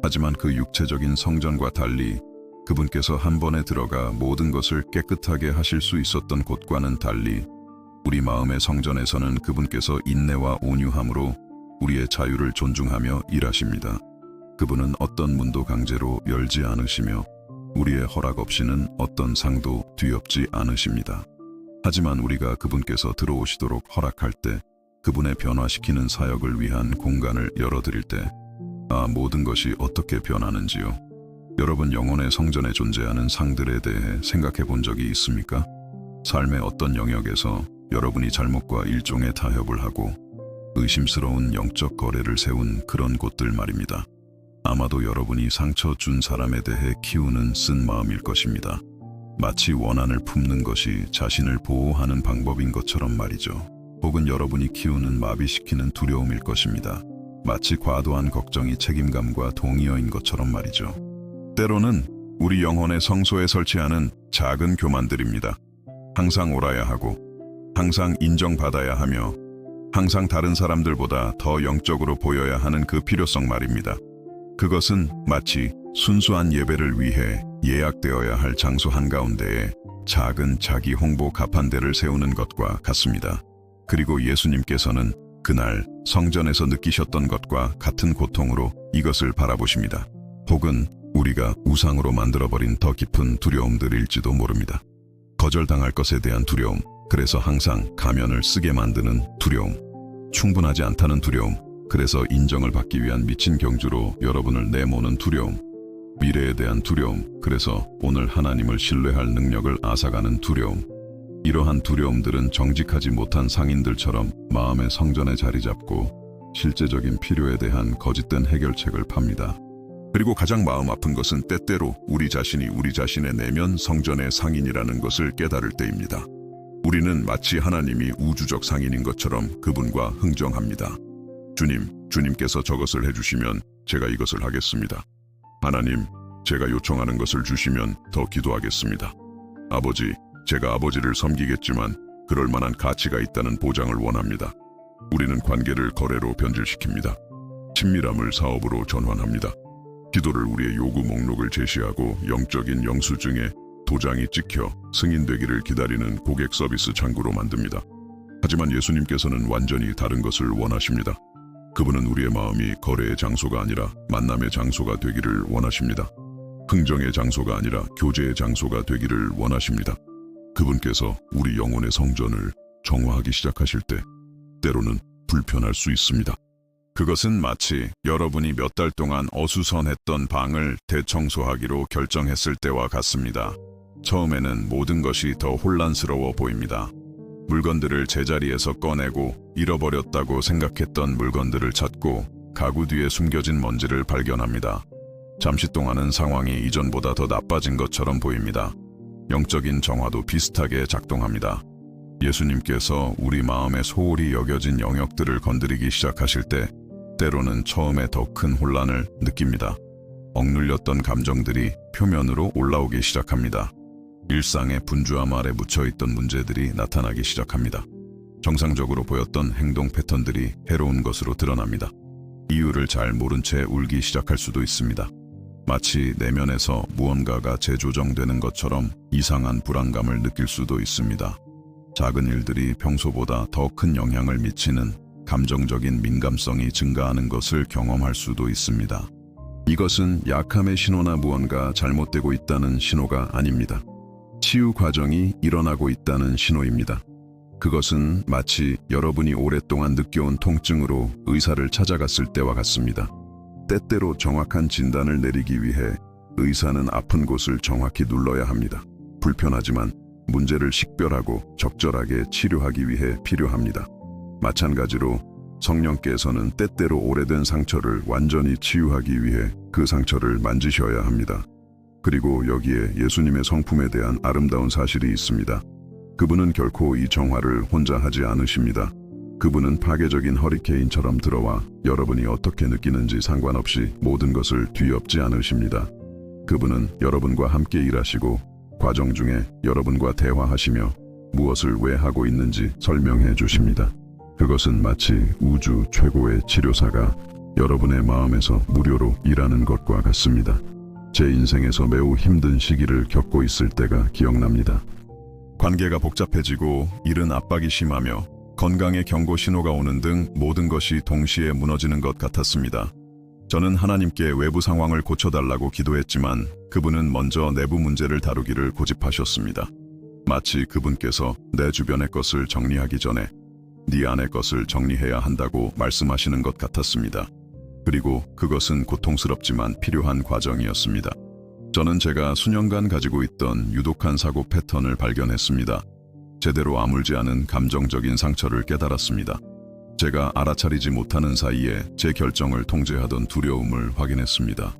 하지만 그 육체적인 성전과 달리 그분께서 한 번에 들어가 모든 것을 깨끗하게 하실 수 있었던 곳과는 달리 우리 마음의 성전에서는 그분께서 인내와 온유함으로 우리의 자유를 존중하며 일하십니다. 그분은 어떤 문도 강제로 열지 않으시며 우리의 허락 없이는 어떤 상도 뒤엎지 않으십니다. 하지만 우리가 그분께서 들어오시도록 허락할 때 그분의 변화시키는 사역을 위한 공간을 열어드릴 때 모든 것이 어떻게 변하는지요? 여러분 영혼의 성전에 존재하는 상들에 대해 생각해 본 적이 있습니까? 삶의 어떤 영역에서 여러분이 잘못과 일종의 타협을 하고 의심스러운 영적 거래를 세운 그런 곳들 말입니다. 아마도 여러분이 상처 준 사람에 대해 키우는 쓴 마음일 것입니다. 마치 원한을 품는 것이 자신을 보호하는 방법인 것처럼 말이죠. 혹은 여러분이 키우는 마비시키는 두려움일 것입니다. 마치 과도한 걱정이 책임감과 동의어인 것처럼 말이죠. 때로는 우리 영혼의 성소에 설치하는 작은 교만들입니다. 항상 옳아야 하고 항상 인정받아야 하며 항상 다른 사람들보다 더 영적으로 보여야 하는 그 필요성 말입니다. 그것은 마치 순수한 예배를 위해 예약되어야 할 장소 한가운데에 작은 자기 홍보 가판대를 세우는 것과 같습니다. 그리고 예수님께서는 그날 성전에서 느끼셨던 것과 같은 고통으로 이것을 바라보십니다. 혹은 우리가 우상으로 만들어버린 더 깊은 두려움들일지도 모릅니다. 거절당할 것에 대한 두려움, 그래서 항상 가면을 쓰게 만드는 두려움, 충분하지 않다는 두려움, 그래서 인정을 받기 위한 미친 경주로 여러분을 내모는 두려움, 미래에 대한 두려움, 그래서 오늘 하나님을 신뢰할 능력을 앗아가는 두려움. 이러한 두려움들은 정직하지 못한 상인들처럼 마음의 성전에 자리 잡고 실제적인 필요에 대한 거짓된 해결책을 팝니다. 그리고 가장 마음 아픈 것은 때때로 우리 자신이 우리 자신의 내면 성전의 상인이라는 것을 깨달을 때입니다. 우리는 마치 하나님이 우주적 상인인 것처럼 그분과 흥정합니다. 주님께서 저것을 해주시면 제가 이것을 하겠습니다. 하나님, 제가 요청하는 것을 주시면 더 기도하겠습니다. 아버지, 제가 아버지를 섬기겠지만 그럴 만한 가치가 있다는 보장을 원합니다. 우리는 관계를 거래로 변질시킵니다. 친밀함을 사업으로 전환합니다. 기도를 우리의 요구 목록을 제시하고 영적인 영수증에 도장이 찍혀 승인되기를 기다리는 고객 서비스 창구로 만듭니다. 하지만 예수님께서는 완전히 다른 것을 원하십니다. 그분은 우리의 마음이 거래의 장소가 아니라 만남의 장소가 되기를 원하십니다. 흥정의 장소가 아니라 교제의 장소가 되기를 원하십니다. 그분께서 우리 영혼의 성전을 정화하기 시작하실 때 때로는 불편할 수 있습니다. 그것은 마치 여러분이 몇 달 동안 어수선했던 방을 대청소하기로 결정했을 때와 같습니다. 처음에는 모든 것이 더 혼란스러워 보입니다. 물건들을 제자리에서 꺼내고 잃어버렸다고 생각했던 물건들을 찾고 가구 뒤에 숨겨진 먼지를 발견합니다. 잠시 동안은 상황이 이전보다 더 나빠진 것처럼 보입니다. 영적인 정화도 비슷하게 작동합니다. 예수님께서 우리 마음에 소홀히 여겨진 영역들을 건드리기 시작하실 때 때로는 처음에 더 큰 혼란을 느낍니다. 억눌렸던 감정들이 표면으로 올라오기 시작합니다. 일상의 분주함 아래 묻혀있던 문제들이 나타나기 시작합니다. 정상적으로 보였던 행동 패턴들이 해로운 것으로 드러납니다. 이유를 잘 모른 채 울기 시작할 수도 있습니다. 마치 내면에서 무언가가 재조정되는 것처럼 이상한 불안감을 느낄 수도 있습니다. 작은 일들이 평소보다 더 큰 영향을 미치는 감정적인 민감성이 증가하는 것을 경험할 수도 있습니다. 이것은 약함의 신호나 무언가 잘못되고 있다는 신호가 아닙니다. 치유 과정이 일어나고 있다는 신호입니다. 그것은 마치 여러분이 오랫동안 느껴온 통증으로 의사를 찾아갔을 때와 같습니다. 때때로 정확한 진단을 내리기 위해 의사는 아픈 곳을 정확히 눌러야 합니다. 불편하지만 문제를 식별하고 적절하게 치료하기 위해 필요합니다. 마찬가지로 성령께서는 때때로 오래된 상처를 완전히 치유하기 위해 그 상처를 만지셔야 합니다. 그리고 여기에 예수님의 성품에 대한 아름다운 사실이 있습니다. 그분은 결코 이 정화를 혼자 하지 않으십니다. 그분은 파괴적인 허리케인처럼 들어와 여러분이 어떻게 느끼는지 상관없이 모든 것을 뒤엎지 않으십니다. 그분은 여러분과 함께 일하시고 과정 중에 여러분과 대화하시며 무엇을 왜 하고 있는지 설명해 주십니다. 그것은 마치 우주 최고의 치료사가 여러분의 마음에서 무료로 일하는 것과 같습니다. 제 인생에서 매우 힘든 시기를 겪고 있을 때가 기억납니다. 관계가 복잡해지고 일은 압박이 심하며 건강에 경고 신호가 오는 등 모든 것이 동시에 무너지는 것 같았습니다. 저는 하나님께 외부 상황을 고쳐달라고 기도했지만 그분은 먼저 내부 문제를 다루기를 고집하셨습니다. 마치 그분께서 내 주변의 것을 정리하기 전에 네 안의 것을 정리해야 한다고 말씀하시는 것 같았습니다. 그리고 그것은 고통스럽지만 필요한 과정이었습니다. 저는 제가 수년간 가지고 있던 유독한 사고 패턴을 발견했습니다. 제대로 아물지 않은 감정적인 상처를 깨달았습니다. 제가 알아차리지 못하는 사이에 제 결정을 통제하던 두려움을 확인했습니다.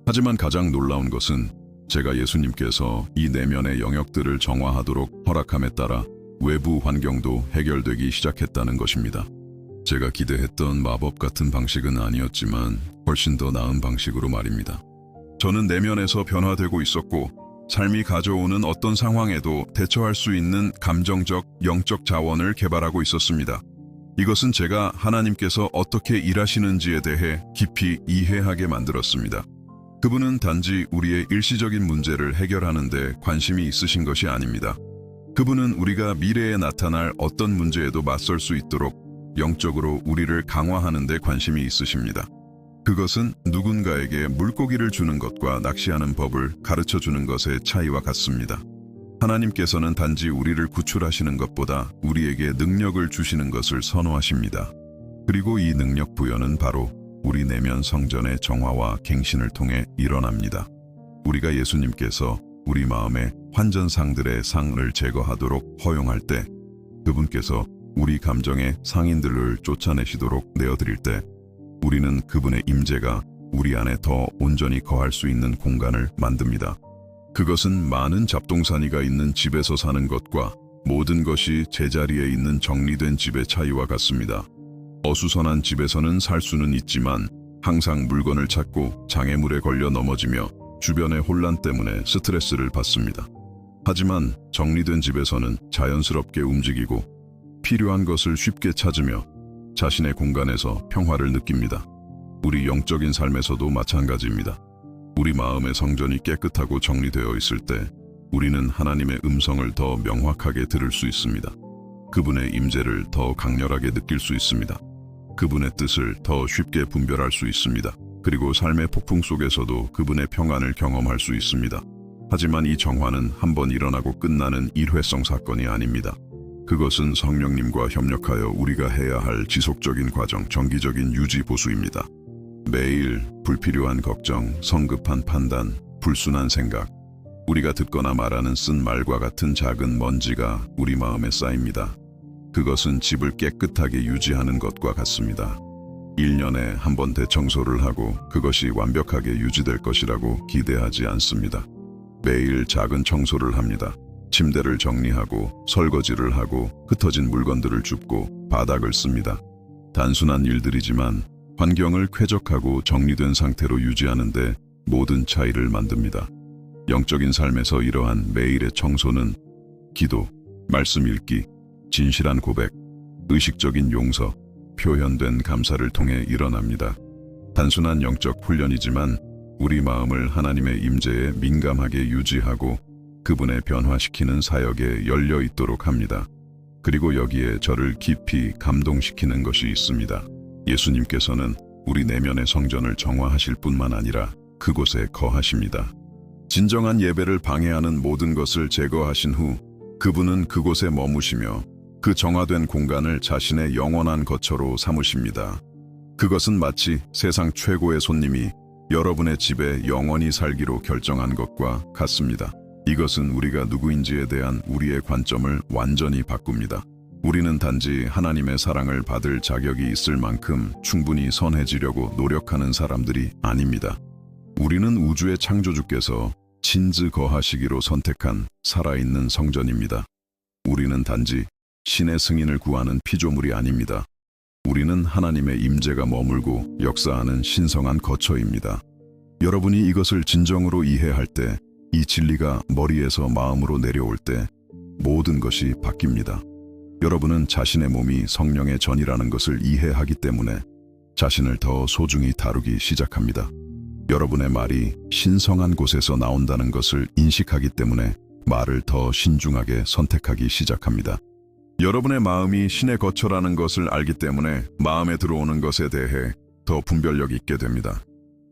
하지만 가장 놀라운 것은 제가 예수님께서 이 내면의 영역들을 정화하도록 허락함에 따라 외부 환경도 해결되기 시작했다는 것입니다. 제가 기대했던 마법 같은 방식은 아니었지만 훨씬 더 나은 방식으로 말입니다. 저는 내면에서 변화되고 있었고 삶이 가져오는 어떤 상황에도 대처할 수 있는 감정적, 영적 자원을 개발하고 있었습니다. 이것은 제가 하나님께서 어떻게 일하시는지에 대해 깊이 이해하게 만들었습니다. 그분은 단지 우리의 일시적인 문제를 해결하는 데 관심이 있으신 것이 아닙니다. 그분은 우리가 미래에 나타날 어떤 문제에도 맞설 수 있도록 영적으로 우리를 강화하는 데 관심이 있으십니다. 그것은 누군가에게 물고기를 주는 것과 낚시하는 법을 가르쳐 주는 것의 차이와 같습니다. 하나님께서는 단지 우리를 구출하시는 것보다 우리에게 능력을 주시는 것을 선호하십니다. 그리고 이 능력 부여는 바로 우리 내면 성전의 정화와 갱신을 통해 일어납니다. 우리가 예수님께서 우리 마음의 환전상들의 상을 제거하도록 허용할 때, 그분께서 우리 감정의 상인들을 쫓아내시도록 내어드릴 때, 우리는 그분의 임재가 우리 안에 더 온전히 거할 수 있는 공간을 만듭니다. 그것은 많은 잡동사니가 있는 집에서 사는 것과 모든 것이 제자리에 있는 정리된 집의 차이와 같습니다. 어수선한 집에서는 살 수는 있지만 항상 물건을 찾고 장애물에 걸려 넘어지며 주변의 혼란 때문에 스트레스를 받습니다. 하지만 정리된 집에서는 자연스럽게 움직이고 필요한 것을 쉽게 찾으며 자신의 공간에서 평화를 느낍니다. 우리 영적인 삶에서도 마찬가지입니다. 우리 마음의 성전이 깨끗하고 정리되어 있을 때 우리는 하나님의 음성을 더 명확하게 들을 수 있습니다. 그분의 임재를 더 강렬하게 느낄 수 있습니다. 그분의 뜻을 더 쉽게 분별할 수 있습니다. 그리고 삶의 폭풍 속에서도 그분의 평안을 경험할 수 있습니다. 하지만 이 정화는 한번 일어나고 끝나는 일회성 사건이 아닙니다. 그것은 성령님과 협력하여 우리가 해야 할 지속적인 과정, 정기적인 유지 보수입니다. 매일 불필요한 걱정, 성급한 판단, 불순한 생각, 우리가 듣거나 말하는 쓴 말과 같은 작은 먼지가 우리 마음에 쌓입니다. 그것은 집을 깨끗하게 유지하는 것과 같습니다. 1년에 한 번 대청소를 하고 그것이 완벽하게 유지될 것이라고 기대하지 않습니다. 매일 작은 청소를 합니다. 침대를 정리하고 설거지를 하고 흩어진 물건들을 줍고 바닥을 씁니다. 단순한 일들이지만 환경을 쾌적하고 정리된 상태로 유지하는데 모든 차이를 만듭니다. 영적인 삶에서 이러한 매일의 청소는 기도, 말씀 읽기, 진실한 고백, 의식적인 용서, 표현된 감사를 통해 일어납니다. 단순한 영적 훈련이지만 우리 마음을 하나님의 임재에 민감하게 유지하고 그분의 변화시키는 사역에 열려 있도록 합니다. 그리고 여기에 저를 깊이 감동시키는 것이 있습니다. 예수님께서는 우리 내면의 성전을 정화하실 뿐만 아니라 그곳에 거하십니다. 진정한 예배를 방해하는 모든 것을 제거하신 후 그분은 그곳에 머무시며 그 정화된 공간을 자신의 영원한 거처로 삼으십니다. 그것은 마치 세상 최고의 손님이 여러분의 집에 영원히 살기로 결정한 것과 같습니다. 이것은 우리가 누구인지에 대한 우리의 관점을 완전히 바꿉니다. 우리는 단지 하나님의 사랑을 받을 자격이 있을 만큼 충분히 선해지려고 노력하는 사람들이 아닙니다. 우리는 우주의 창조주께서 친즈 거하시기로 선택한 살아있는 성전입니다. 우리는 단지 신의 승인을 구하는 피조물이 아닙니다. 우리는 하나님의 임재가 머물고 역사하는 신성한 거처입니다. 여러분이 이것을 진정으로 이해할 때, 이 진리가 머리에서 마음으로 내려올 때 모든 것이 바뀝니다. 여러분은 자신의 몸이 성령의 전이라는 것을 이해하기 때문에 자신을 더 소중히 다루기 시작합니다. 여러분의 말이 신성한 곳에서 나온다는 것을 인식하기 때문에 말을 더 신중하게 선택하기 시작합니다. 여러분의 마음이 신의 거처라는 것을 알기 때문에 마음에 들어오는 것에 대해 더 분별력 있게 됩니다.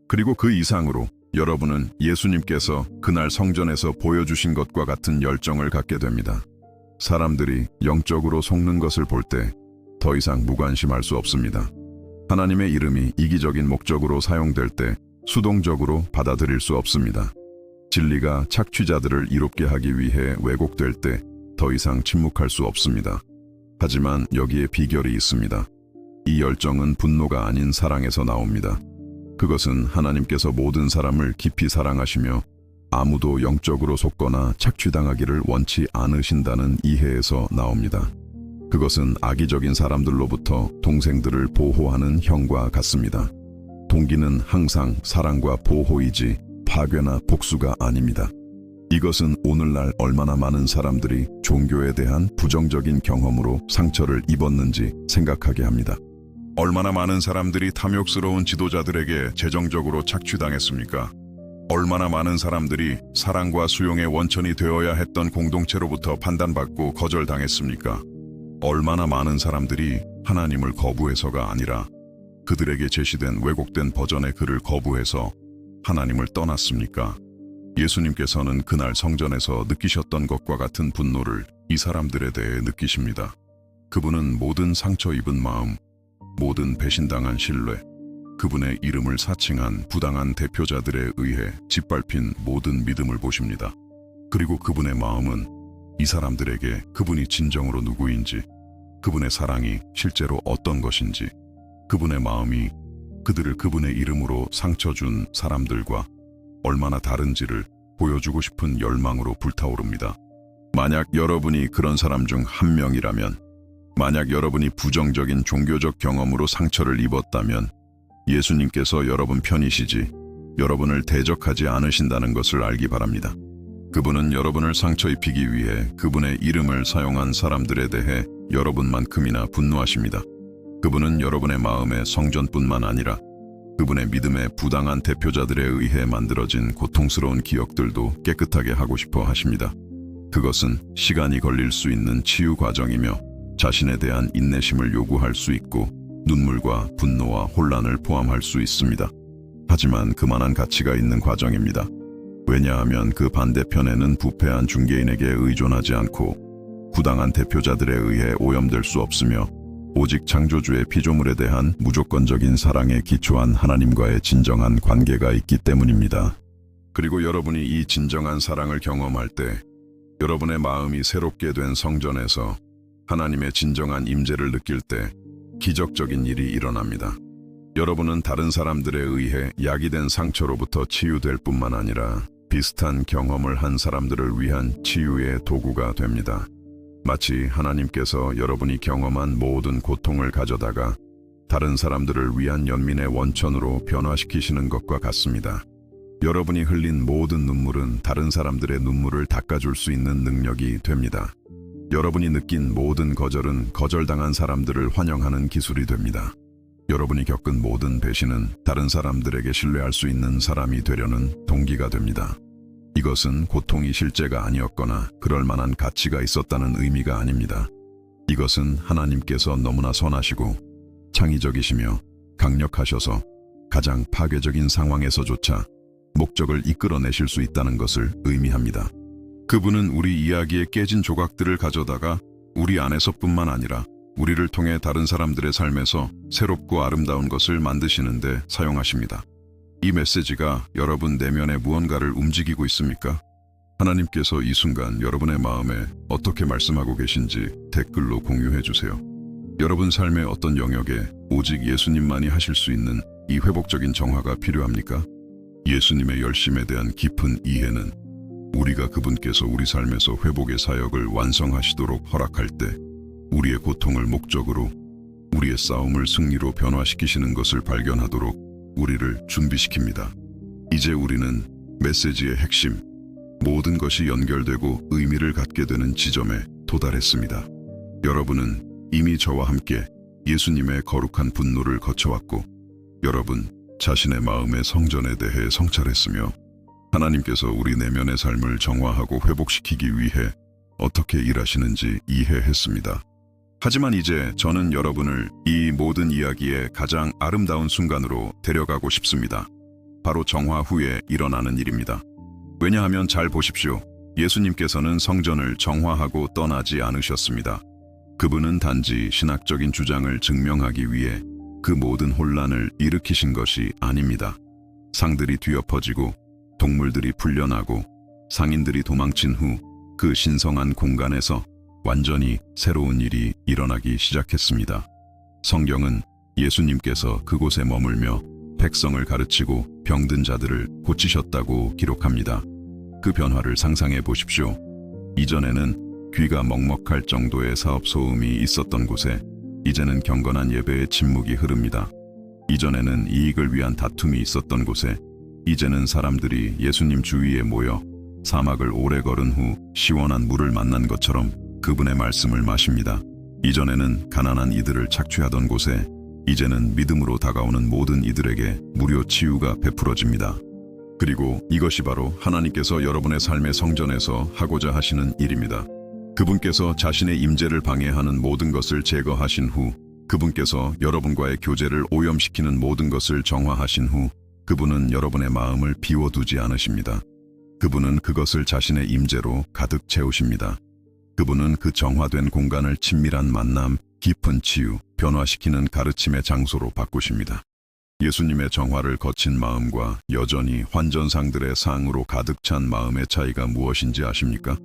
그리고 그 이상으로 여러분은 예수님께서 그날 성전에서 보여주신 것과 같은 열정을 갖게 됩니다. 사람들이 영적으로 속는 것을 볼 때 더 이상 무관심할 수 없습니다. 하나님의 이름이 이기적인 목적으로 사용될 때 수동적으로 받아들일 수 없습니다. 진리가 착취자들을 이롭게 하기 위해 왜곡될 때 더 이상 침묵할 수 없습니다. 하지만 여기에 비결이 있습니다. 이 열정은 분노가 아닌 사랑에서 나옵니다. 그것은 하나님께서 모든 사람을 깊이 사랑하시며 아무도 영적으로 속거나 착취당하기를 원치 않으신다는 이해에서 나옵니다. 그것은 악의적인 사람들로부터 동생들을 보호하는 형과 같습니다. 동기는 항상 사랑과 보호이지 파괴나 복수가 아닙니다. 이것은 오늘날 얼마나 많은 사람들이 종교에 대한 부정적인 경험으로 상처를 입었는지 생각하게 합니다. 얼마나 많은 사람들이 탐욕스러운 지도자들에게 재정적으로 착취당했습니까? 얼마나 많은 사람들이 사랑과 수용의 원천이 되어야 했던 공동체로부터 판단받고 거절당했습니까? 얼마나 많은 사람들이 하나님을 거부해서가 아니라 그들에게 제시된 왜곡된 버전의 글을 거부해서 하나님을 떠났습니까? 예수님께서는 그날 성전에서 느끼셨던 것과 같은 분노를 이 사람들에 대해 느끼십니다. 그분은 모든 상처 입은 마음, 모든 배신당한 신뢰, 그분의 이름을 사칭한 부당한 대표자들에 의해 짓밟힌 모든 믿음을 보십니다. 그리고 그분의 마음은 이 사람들에게 그분이 진정으로 누구인지, 그분의 사랑이 실제로 어떤 것인지, 그분의 마음이 그들을 그분의 이름으로 상처 준 사람들과 얼마나 다른지를 보여주고 싶은 열망으로 불타오릅니다. 만약 여러분이 그런 사람 중 한 명이라면, 만약 여러분이 부정적인 종교적 경험으로 상처를 입었다면 예수님께서 여러분 편이시지 여러분을 대적하지 않으신다는 것을 알기 바랍니다. 그분은 여러분을 상처 입히기 위해 그분의 이름을 사용한 사람들에 대해 여러분만큼이나 분노하십니다. 그분은 여러분의 마음의 성전뿐만 아니라 그분의 믿음의 부당한 대표자들에 의해 만들어진 고통스러운 기억들도 깨끗하게 하고 싶어 하십니다. 그것은 시간이 걸릴 수 있는 치유 과정이며 자신에 대한 인내심을 요구할 수 있고 눈물과 분노와 혼란을 포함할 수 있습니다. 하지만 그만한 가치가 있는 과정입니다. 왜냐하면 그 반대편에는 부패한 중개인에게 의존하지 않고 부당한 대표자들에 의해 오염될 수 없으며 오직 창조주의 피조물에 대한 무조건적인 사랑에 기초한 하나님과의 진정한 관계가 있기 때문입니다. 그리고 여러분이 이 진정한 사랑을 경험할 때 여러분의 마음이 새롭게 된 성전에서 하나님의 진정한 임재를 느낄 때 기적적인 일이 일어납니다. 여러분은 다른 사람들에 의해 야기된 상처로부터 치유될 뿐만 아니라 비슷한 경험을 한 사람들을 위한 치유의 도구가 됩니다. 마치 하나님께서 여러분이 경험한 모든 고통을 가져다가 다른 사람들을 위한 연민의 원천으로 변화시키시는 것과 같습니다. 여러분이 흘린 모든 눈물은 다른 사람들의 눈물을 닦아줄 수 있는 능력이 됩니다. 여러분이 느낀 모든 거절은 거절당한 사람들을 환영하는 기술이 됩니다. 여러분이 겪은 모든 배신은 다른 사람들에게 신뢰할 수 있는 사람이 되려는 동기가 됩니다. 이것은 고통이 실제가 아니었거나 그럴 만한 가치가 있었다는 의미가 아닙니다. 이것은 하나님께서 너무나 선하시고 창의적이시며 강력하셔서 가장 파괴적인 상황에서조차 목적을 이끌어내실 수 있다는 것을 의미합니다. 그분은 우리 이야기에 깨진 조각들을 가져다가 우리 안에서뿐만 아니라 우리를 통해 다른 사람들의 삶에서 새롭고 아름다운 것을 만드시는데 사용하십니다. 이 메시지가 여러분 내면의 무언가를 움직이고 있습니까? 하나님께서 이 순간 여러분의 마음에 어떻게 말씀하고 계신지 댓글로 공유해 주세요. 여러분 삶의 어떤 영역에 오직 예수님만이 하실 수 있는 이 회복적인 정화가 필요합니까? 예수님의 열심에 대한 깊은 이해는 우리가 그분께서 우리 삶에서 회복의 사역을 완성하시도록 허락할 때 우리의 고통을 목적으로, 우리의 싸움을 승리로 변화시키시는 것을 발견하도록 우리를 준비시킵니다. 이제 우리는 메시지의 핵심, 모든 것이 연결되고 의미를 갖게 되는 지점에 도달했습니다. 여러분은 이미 저와 함께 예수님의 거룩한 분노를 거쳐왔고, 여러분 자신의 마음의 성전에 대해 성찰했으며, 하나님께서 우리 내면의 삶을 정화하고 회복시키기 위해 어떻게 일하시는지 이해했습니다. 하지만 이제 저는 여러분을 이 모든 이야기의 가장 아름다운 순간으로 데려가고 싶습니다. 바로 정화 후에 일어나는 일입니다. 왜냐하면 잘 보십시오. 예수님께서는 성전을 정화하고 떠나지 않으셨습니다. 그분은 단지 신학적인 주장을 증명하기 위해 그 모든 혼란을 일으키신 것이 아닙니다. 상들이 뒤엎어지고 동물들이 풀려나고 상인들이 도망친 후 그 신성한 공간에서 완전히 새로운 일이 일어나기 시작했습니다. 성경은 예수님께서 그곳에 머물며 백성을 가르치고 병든 자들을 고치셨다고 기록합니다. 그 변화를 상상해 보십시오. 이전에는 귀가 먹먹할 정도의 사업 소음이 있었던 곳에 이제는 경건한 예배의 침묵이 흐릅니다. 이전에는 이익을 위한 다툼이 있었던 곳에 이제는 사람들이 예수님 주위에 모여 사막을 오래 걸은 후 시원한 물을 만난 것처럼 그분의 말씀을 마십니다. 이전에는 가난한 이들을 착취하던 곳에 이제는 믿음으로 다가오는 모든 이들에게 무료 치유가 베풀어집니다. 그리고 이것이 바로 하나님께서 여러분의 삶의 성전에서 하고자 하시는 일입니다. 그분께서 자신의 임재를 방해하는 모든 것을 제거하신 후, 그분께서 여러분과의 교제를 오염시키는 모든 것을 정화하신 후, 그분은 여러분의 마음을 비워두지 않으십니다. 그분은 그것을 자신의 임재로 가득 채우십니다. 그분은 그 정화된 공간을 친밀한 만남, 깊은 치유, 변화시키는 가르침의 장소로 바꾸십니다. 예수님의 정화를 거친 마음과 여전히 환전상들의 상으로 가득 찬 마음의 차이가 무엇인지 아십니까?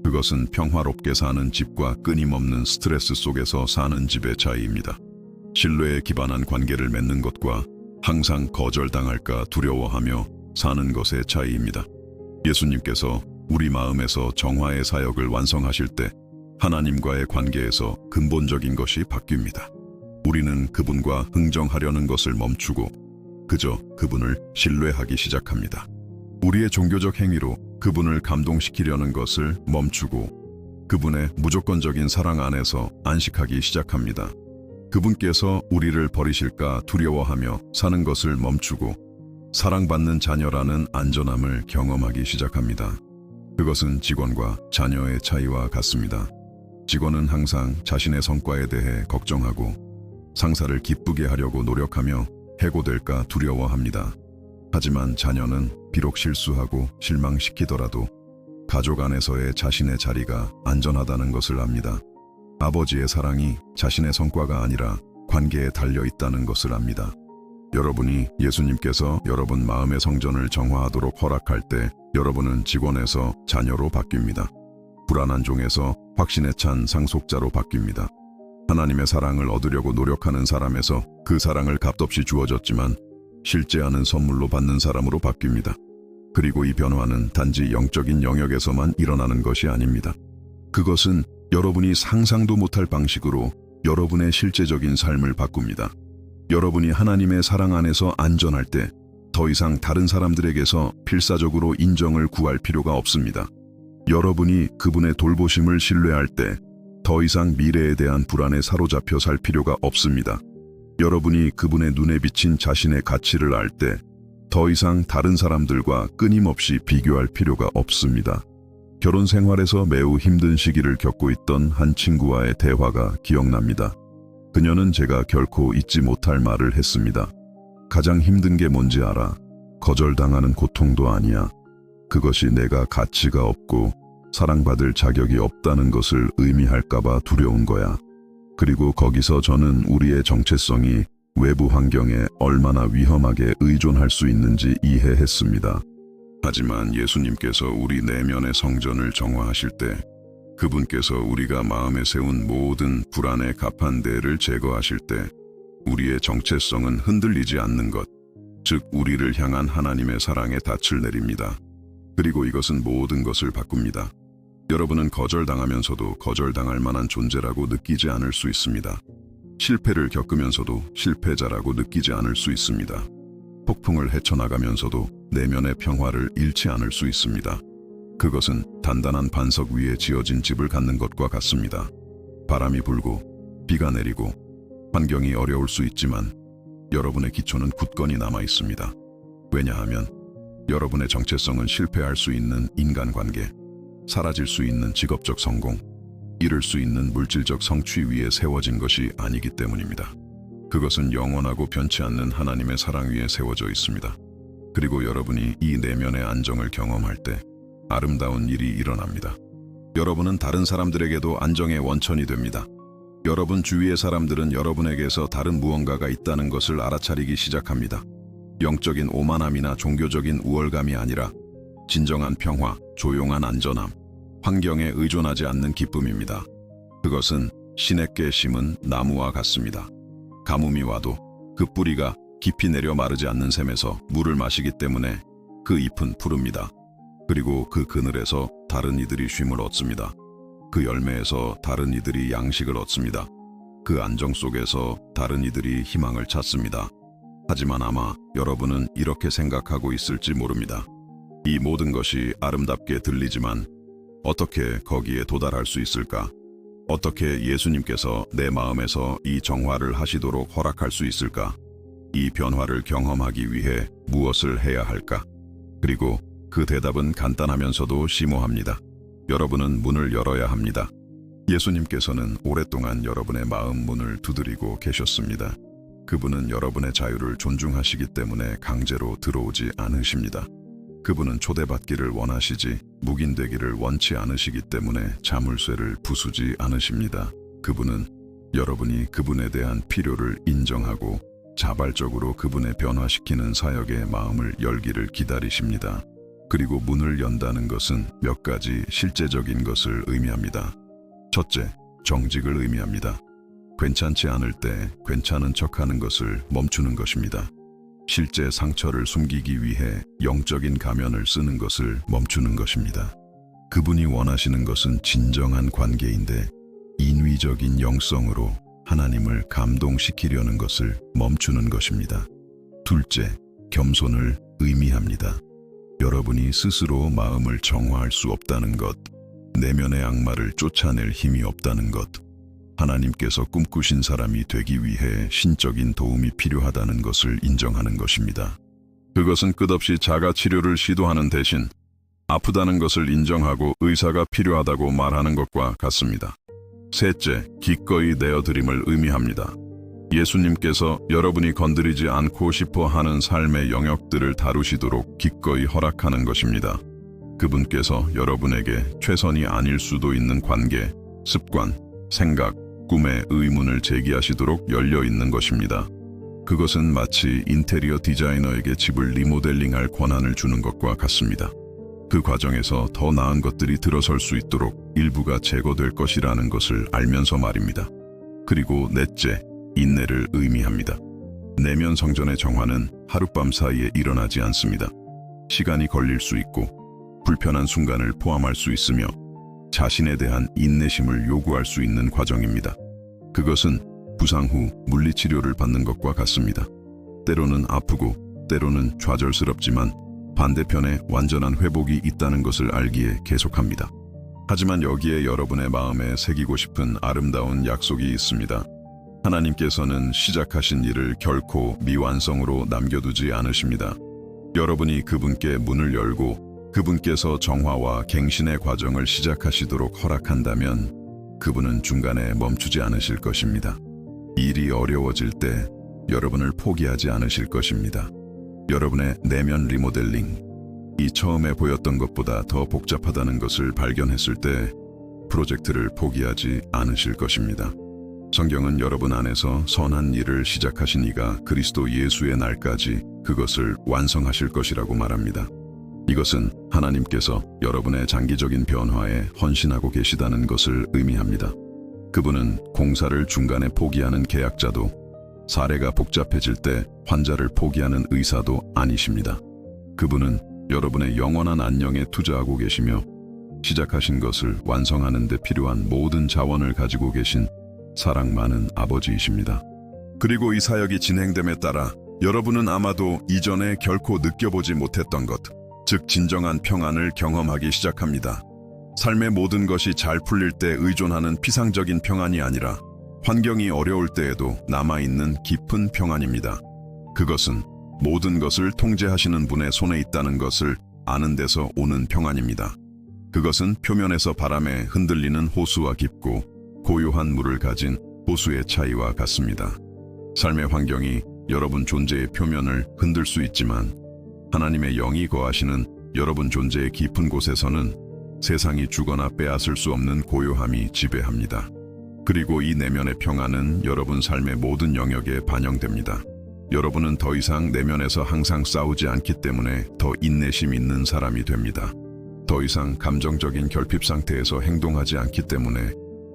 그것은 평화롭게 사는 집과 끊임없는 스트레스 속에서 사는 집의 차이입니다. 신뢰에 기반한 관계를 맺는 것과 항상 거절당할까 두려워하며 사는 것의 차이입니다. 예수님께서 우리 마음에서 정화의 사역을 완성하실 때 하나님과의 관계에서 근본적인 것이 바뀝니다. 우리는 그분과 흥정하려는 것을 멈추고 그저 그분을 신뢰하기 시작합니다. 우리의 종교적 행위로 그분을 감동시키려는 것을 멈추고 그분의 무조건적인 사랑 안에서 안식하기 시작합니다. 그분께서 우리를 버리실까 두려워하며 사는 것을 멈추고 사랑받는 자녀라는 안전함을 경험하기 시작합니다. 그것은 직원과 자녀의 차이와 같습니다. 직원은 항상 자신의 성과에 대해 걱정하고 상사를 기쁘게 하려고 노력하며 해고될까 두려워합니다. 하지만 자녀는 비록 실수하고 실망시키더라도 가족 안에서의 자신의 자리가 안전하다는 것을 압니다. 아버지의 사랑이 자신의 성과가 아니라 관계에 달려 있다는 것을 압니다. 여러분이 예수님께서 여러분 마음의 성전을 정화하도록 허락할 때 여러분은 직원에서 자녀로 바뀝니다. 불안한 종에서 확신에 찬 상속자로 바뀝니다. 하나님의 사랑을 얻으려고 노력하는 사람에서 그 사랑을 값없이 주어졌지만 실제하는 선물로 받는 사람으로 바뀝니다. 그리고 이 변화는 단지 영적인 영역에서만 일어나는 것이 아닙니다. 그것은 여러분이 상상도 못할 방식으로 여러분의 실제적인 삶을 바꿉니다. 여러분이 하나님의 사랑 안에서 안전할 때 더 이상 다른 사람들에게서 필사적으로 인정을 구할 필요가 없습니다. 여러분이 그분의 돌보심을 신뢰할 때 더 이상 미래에 대한 불안에 사로잡혀 살 필요가 없습니다. 여러분이 그분의 눈에 비친 자신의 가치를 알 때 더 이상 다른 사람들과 끊임없이 비교할 필요가 없습니다. 결혼 생활에서 매우 힘든 시기를 겪고 있던 한 친구와의 대화가 기억납니다. 그녀는 제가 결코 잊지 못할 말을 했습니다. 가장 힘든 게 뭔지 알아? 거절당하는 고통도 아니야. 그것이 내가 가치가 없고 사랑받을 자격이 없다는 것을 의미할까봐 두려운 거야. 그리고 거기서 저는 우리의 정체성이 외부 환경에 얼마나 위험하게 의존할 수 있는지 이해했습니다. 하지만 예수님께서 우리 내면의 성전을 정화하실 때 그분께서 우리가 마음에 세운 모든 불안의 가판대를 제거하실 때 우리의 정체성은 흔들리지 않는 것, 즉 우리를 향한 하나님의 사랑의 닻을 내립니다. 그리고 이것은 모든 것을 바꿉니다. 여러분은 거절당하면서도 거절당할 만한 존재라고 느끼지 않을 수 있습니다. 실패를 겪으면서도 실패자라고 느끼지 않을 수 있습니다. 폭풍을 헤쳐나가면서도 내면의 평화를 잃지 않을 수 있습니다. 그것은 단단한 반석 위에 지어진 집을 갖는 것과 같습니다. 바람이 불고 비가 내리고 환경이 어려울 수 있지만 여러분의 기초는 굳건히 남아 있습니다. 왜냐하면 여러분의 정체성은 실패할 수 있는 인간관계, 사라질 수 있는 직업적 성공, 이룰 수 있는 물질적 성취 위에 세워진 것이 아니기 때문입니다. 그것은 영원하고 변치 않는 하나님의 사랑 위에 세워져 있습니다. 그리고 여러분이 이 내면의 안정을 경험할 때 아름다운 일이 일어납니다. 여러분은 다른 사람들에게도 안정의 원천이 됩니다. 여러분 주위의 사람들은 여러분에게서 다른 무언가가 있다는 것을 알아차리기 시작합니다. 영적인 오만함이나 종교적인 우월감이 아니라 진정한 평화, 조용한 안전함, 환경에 의존하지 않는 기쁨입니다. 그것은 신에게 심은 나무와 같습니다. 가뭄이 와도 그 뿌리가 깊이 내려 마르지 않는 샘에서 물을 마시기 때문에 그 잎은 푸릅니다. 그리고 그 그늘에서 다른 이들이 쉼을 얻습니다. 그 열매에서 다른 이들이 양식을 얻습니다. 그 안정 속에서 다른 이들이 희망을 찾습니다. 하지만 아마 여러분은 이렇게 생각하고 있을지 모릅니다. 이 모든 것이 아름답게 들리지만 어떻게 거기에 도달할 수 있을까? 어떻게 예수님께서 내 마음에서 이 정화를 하시도록 허락할 수 있을까? 이 변화를 경험하기 위해 무엇을 해야 할까? 그리고 그 대답은 간단하면서도 심오합니다. 여러분은 문을 열어야 합니다. 예수님께서는 오랫동안 여러분의 마음 문을 두드리고 계셨습니다. 그분은 여러분의 자유를 존중하시기 때문에 강제로 들어오지 않으십니다. 그분은 초대받기를 원하시지 묵인되기를 원치 않으시기 때문에 자물쇠를 부수지 않으십니다. 그분은 여러분이 그분에 대한 필요를 인정하고 자발적으로 그분의 변화시키는 사역의 마음을 열기를 기다리십니다. 그리고 문을 연다는 것은 몇 가지 실제적인 것을 의미합니다. 첫째, 정직을 의미합니다. 괜찮지 않을 때 괜찮은 척하는 것을 멈추는 것입니다. 실제 상처를 숨기기 위해 영적인 가면을 쓰는 것을 멈추는 것입니다. 그분이 원하시는 것은 진정한 관계인데 인위적인 영성으로 하나님을 감동시키려는 것을 멈추는 것입니다. 둘째, 겸손을 의미합니다. 여러분이 스스로 마음을 정화할 수 없다는 것, 내면의 악마를 쫓아낼 힘이 없다는 것, 하나님께서 꿈꾸신 사람이 되기 위해 신적인 도움이 필요하다는 것을 인정하는 것입니다. 그것은 끝없이 자가 치료를 시도하는 대신 아프다는 것을 인정하고 의사가 필요하다고 말하는 것과 같습니다. 셋째, 기꺼이 내어드림을 의미합니다. 예수님께서 여러분이 건드리지 않고 싶어 하는 삶의 영역들을 다루시도록 기꺼이 허락하는 것입니다. 그분께서 여러분에게 최선이 아닐 수도 있는 관계, 습관, 생각, 꿈의 의문을 제기하시도록 열려 있는 것입니다. 그것은 마치 인테리어 디자이너에게 집을 리모델링할 권한을 주는 것과 같습니다. 그 과정에서 더 나은 것들이 들어설 수 있도록 일부가 제거될 것이라는 것을 알면서 말입니다. 그리고 넷째, 인내를 의미합니다. 내면 성전의 정화는 하룻밤 사이에 일어나지 않습니다. 시간이 걸릴 수 있고 불편한 순간을 포함할 수 있으며 자신에 대한 인내심을 요구할 수 있는 과정입니다. 그것은 부상 후 물리치료를 받는 것과 같습니다. 때로는 아프고 때로는 좌절스럽지만 반대편에 완전한 회복이 있다는 것을 알기에 계속합니다. 하지만 여기에 여러분의 마음에 새기고 싶은 아름다운 약속이 있습니다. 하나님께서는 시작하신 일을 결코 미완성으로 남겨두지 않으십니다. 여러분이 그분께 문을 열고 그분께서 정화와 갱신의 과정을 시작하시도록 허락한다면 그분은 중간에 멈추지 않으실 것입니다. 일이 어려워질 때 여러분을 포기하지 않으실 것입니다. 여러분의 내면 리모델링, 이 처음에 보였던 것보다 더 복잡하다는 것을 발견했을 때 프로젝트를 포기하지 않으실 것입니다. 성경은 여러분 안에서 선한 일을 시작하신 이가 그리스도 예수의 날까지 그것을 완성하실 것이라고 말합니다. 이것은 하나님께서 여러분의 장기적인 변화에 헌신하고 계시다는 것을 의미합니다. 그분은 공사를 중간에 포기하는 계약자도 사례가 복잡해질 때 환자를 포기하는 의사도 아니십니다. 그분은 여러분의 영원한 안녕에 투자하고 계시며 시작하신 것을 완성하는 데 필요한 모든 자원을 가지고 계신 사랑 많은 아버지이십니다. 그리고 이 사역이 진행됨에 따라 여러분은 아마도 이전에 결코 느껴보지 못했던 것, 즉 진정한 평안을 경험하기 시작합니다. 삶의 모든 것이 잘 풀릴 때 의존하는 피상적인 평안이 아니라 환경이 어려울 때에도 남아있는 깊은 평안입니다. 그것은 모든 것을 통제하시는 분의 손에 있다는 것을 아는 데서 오는 평안입니다. 그것은 표면에서 바람에 흔들리는 호수와 깊고 고요한 물을 가진 호수의 차이와 같습니다. 삶의 환경이 여러분 존재의 표면을 흔들 수 있지만 하나님의 영이 거하시는 여러분 존재의 깊은 곳에서는 세상이 주거나 빼앗을 수 없는 고요함이 지배합니다. 그리고 이 내면의 평안은 여러분 삶의 모든 영역에 반영됩니다. 여러분은 더 이상 내면에서 항상 싸우지 않기 때문에 더 인내심 있는 사람이 됩니다. 더 이상 감정적인 결핍 상태에서 행동하지 않기 때문에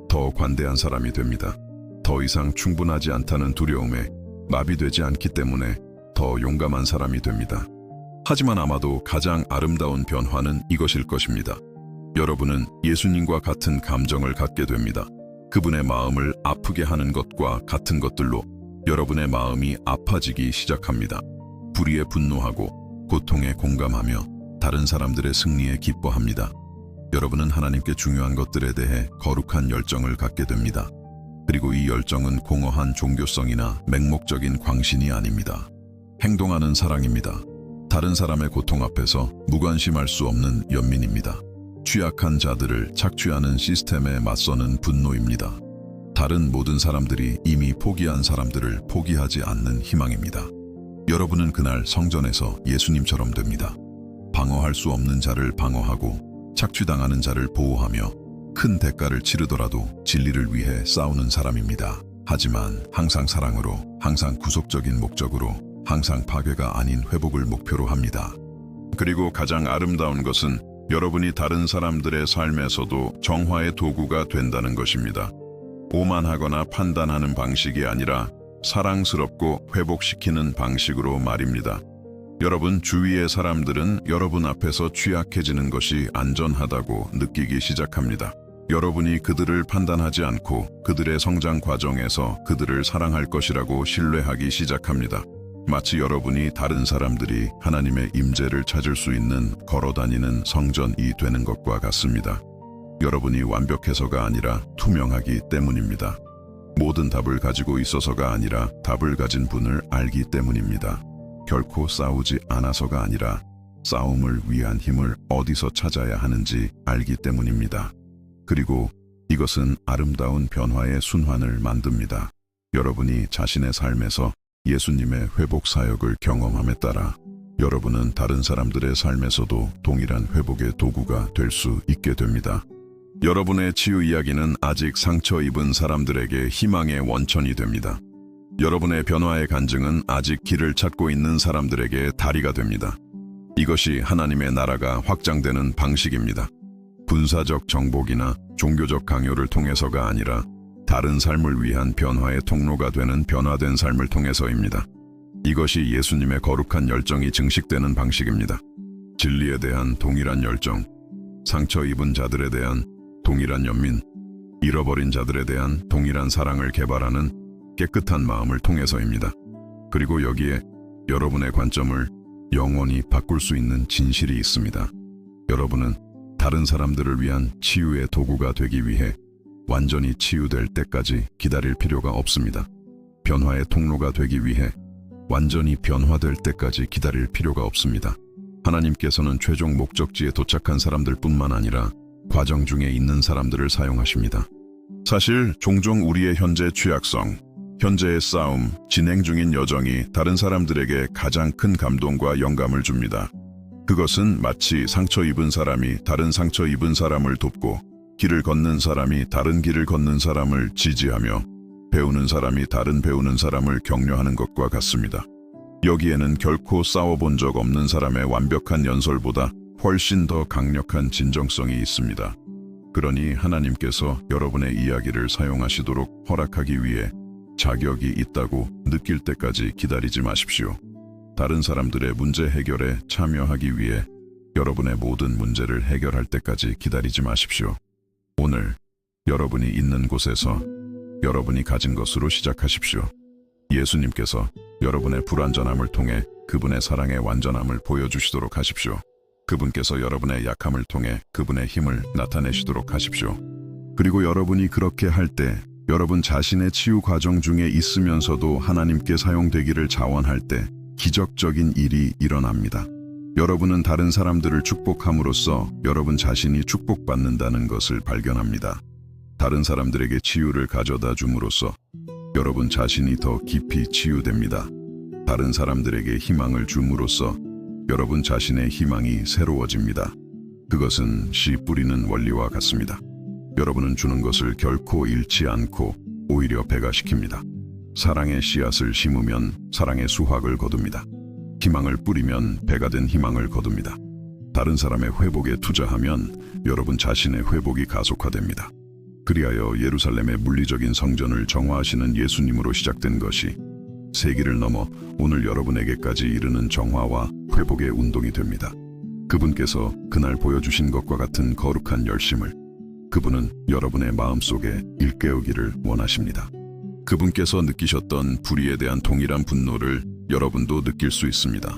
더 관대한 사람이 됩니다. 더 이상 충분하지 않다는 두려움에 마비되지 않기 때문에 더 용감한 사람이 됩니다. 하지만 아마도 가장 아름다운 변화는 이것일 것입니다. 여러분은 예수님과 같은 감정을 갖게 됩니다. 그분의 마음을 아프게 하는 것과 같은 것들로 여러분의 마음이 아파지기 시작합니다. 불의에 분노하고 고통에 공감하며 다른 사람들의 승리에 기뻐합니다. 여러분은 하나님께 중요한 것들에 대해 거룩한 열정을 갖게 됩니다. 그리고 이 열정은 공허한 종교성이나 맹목적인 광신이 아닙니다. 행동하는 사랑입니다. 다른 사람의 고통 앞에서 무관심할 수 없는 연민입니다. 취약한 자들을 착취하는 시스템에 맞서는 분노입니다. 다른 모든 사람들이 이미 포기한 사람들을 포기하지 않는 희망입니다. 여러분은 그날 성전에서 예수님처럼 됩니다. 방어할 수 없는 자를 방어하고 착취당하는 자를 보호하며 큰 대가를 치르더라도 진리를 위해 싸우는 사람입니다. 하지만 항상 사랑으로, 항상 구속적인 목적으로, 항상 파괴가 아닌 회복을 목표로 합니다. 그리고 가장 아름다운 것은 여러분이 다른 사람들의 삶에서도 정화의 도구가 된다는 것입니다. 오만하거나 판단하는 방식이 아니라 사랑스럽고 회복시키는 방식으로 말입니다. 여러분 주위의 사람들은 여러분 앞에서 취약해지는 것이 안전하다고 느끼기 시작합니다. 여러분이 그들을 판단하지 않고 그들의 성장 과정에서 그들을 사랑할 것이라고 신뢰하기 시작합니다. 마치 여러분이 다른 사람들이 하나님의 임재를 찾을 수 있는 걸어다니는 성전이 되는 것과 같습니다. 여러분이 완벽해서가 아니라 투명하기 때문입니다. 모든 답을 가지고 있어서가 아니라 답을 가진 분을 알기 때문입니다. 결코 싸우지 않아서가 아니라 싸움을 위한 힘을 어디서 찾아야 하는지 알기 때문입니다. 그리고 이것은 아름다운 변화의 순환을 만듭니다. 여러분이 자신의 삶에서 예수님의 회복 사역을 경험함에 따라 여러분은 다른 사람들의 삶에서도 동일한 회복의 도구가 될 수 있게 됩니다. 여러분의 치유 이야기는 아직 상처 입은 사람들에게 희망의 원천이 됩니다. 여러분의 변화의 간증은 아직 길을 찾고 있는 사람들에게 다리가 됩니다. 이것이 하나님의 나라가 확장되는 방식입니다. 군사적 정복이나 종교적 강요를 통해서가 아니라 다른 삶을 위한 변화의 통로가 되는 변화된 삶을 통해서입니다. 이것이 예수님의 거룩한 열정이 증식되는 방식입니다. 진리에 대한 동일한 열정, 상처 입은 자들에 대한 동일한 연민, 잃어버린 자들에 대한 동일한 사랑을 개발하는 깨끗한 마음을 통해서입니다. 그리고 여기에 여러분의 관점을 영원히 바꿀 수 있는 진실이 있습니다. 여러분은 다른 사람들을 위한 치유의 도구가 되기 위해 완전히 치유될 때까지 기다릴 필요가 없습니다. 변화의 통로가 되기 위해 완전히 변화될 때까지 기다릴 필요가 없습니다. 하나님께서는 최종 목적지에 도착한 사람들뿐만 아니라 과정 중에 있는 사람들을 사용하십니다. 사실 종종 우리의 현재 취약성, 현재의 싸움, 진행 중인 여정이 다른 사람들에게 가장 큰 감동과 영감을 줍니다. 그것은 마치 상처 입은 사람이 다른 상처 입은 사람을 돕고 길을 걷는 사람이 다른 길을 걷는 사람을 지지하며 배우는 사람이 다른 배우는 사람을 격려하는 것과 같습니다. 여기에는 결코 싸워본 적 없는 사람의 완벽한 연설보다 훨씬 더 강력한 진정성이 있습니다. 그러니 하나님께서 여러분의 이야기를 사용하시도록 허락하기 위해 자격이 있다고 느낄 때까지 기다리지 마십시오. 다른 사람들의 문제 해결에 참여하기 위해 여러분의 모든 문제를 해결할 때까지 기다리지 마십시오. 오늘 여러분이 있는 곳에서 여러분이 가진 것으로 시작하십시오. 예수님께서 여러분의 불완전함을 통해 그분의 사랑의 완전함을 보여주시도록 하십시오. 그분께서 여러분의 약함을 통해 그분의 힘을 나타내시도록 하십시오. 그리고 여러분이 그렇게 할 때 여러분 자신의 치유 과정 중에 있으면서도 하나님께 사용되기를 자원할 때 기적적인 일이 일어납니다. 여러분은 다른 사람들을 축복함으로써 여러분 자신이 축복받는다는 것을 발견합니다. 다른 사람들에게 치유를 가져다 줌으로써 여러분 자신이 더 깊이 치유됩니다. 다른 사람들에게 희망을 줌으로써 여러분 자신의 희망이 새로워집니다. 그것은 씨 뿌리는 원리와 같습니다. 여러분은 주는 것을 결코 잃지 않고 오히려 배가시킵니다. 사랑의 씨앗을 심으면 사랑의 수확을 거둡니다. 희망을 뿌리면 배가 된 희망을 거둡니다. 다른 사람의 회복에 투자하면 여러분 자신의 회복이 가속화됩니다. 그리하여 예루살렘의 물리적인 성전을 정화하시는 예수님으로 시작된 것이 세기를 넘어 오늘 여러분에게까지 이르는 정화와 회복의 운동이 됩니다. 그분께서 그날 보여주신 것과 같은 거룩한 열심을 그분은 여러분의 마음속에 일깨우기를 원하십니다. 그분께서 느끼셨던 불의에 대한 동일한 분노를 여러분도 느낄 수 있습니다.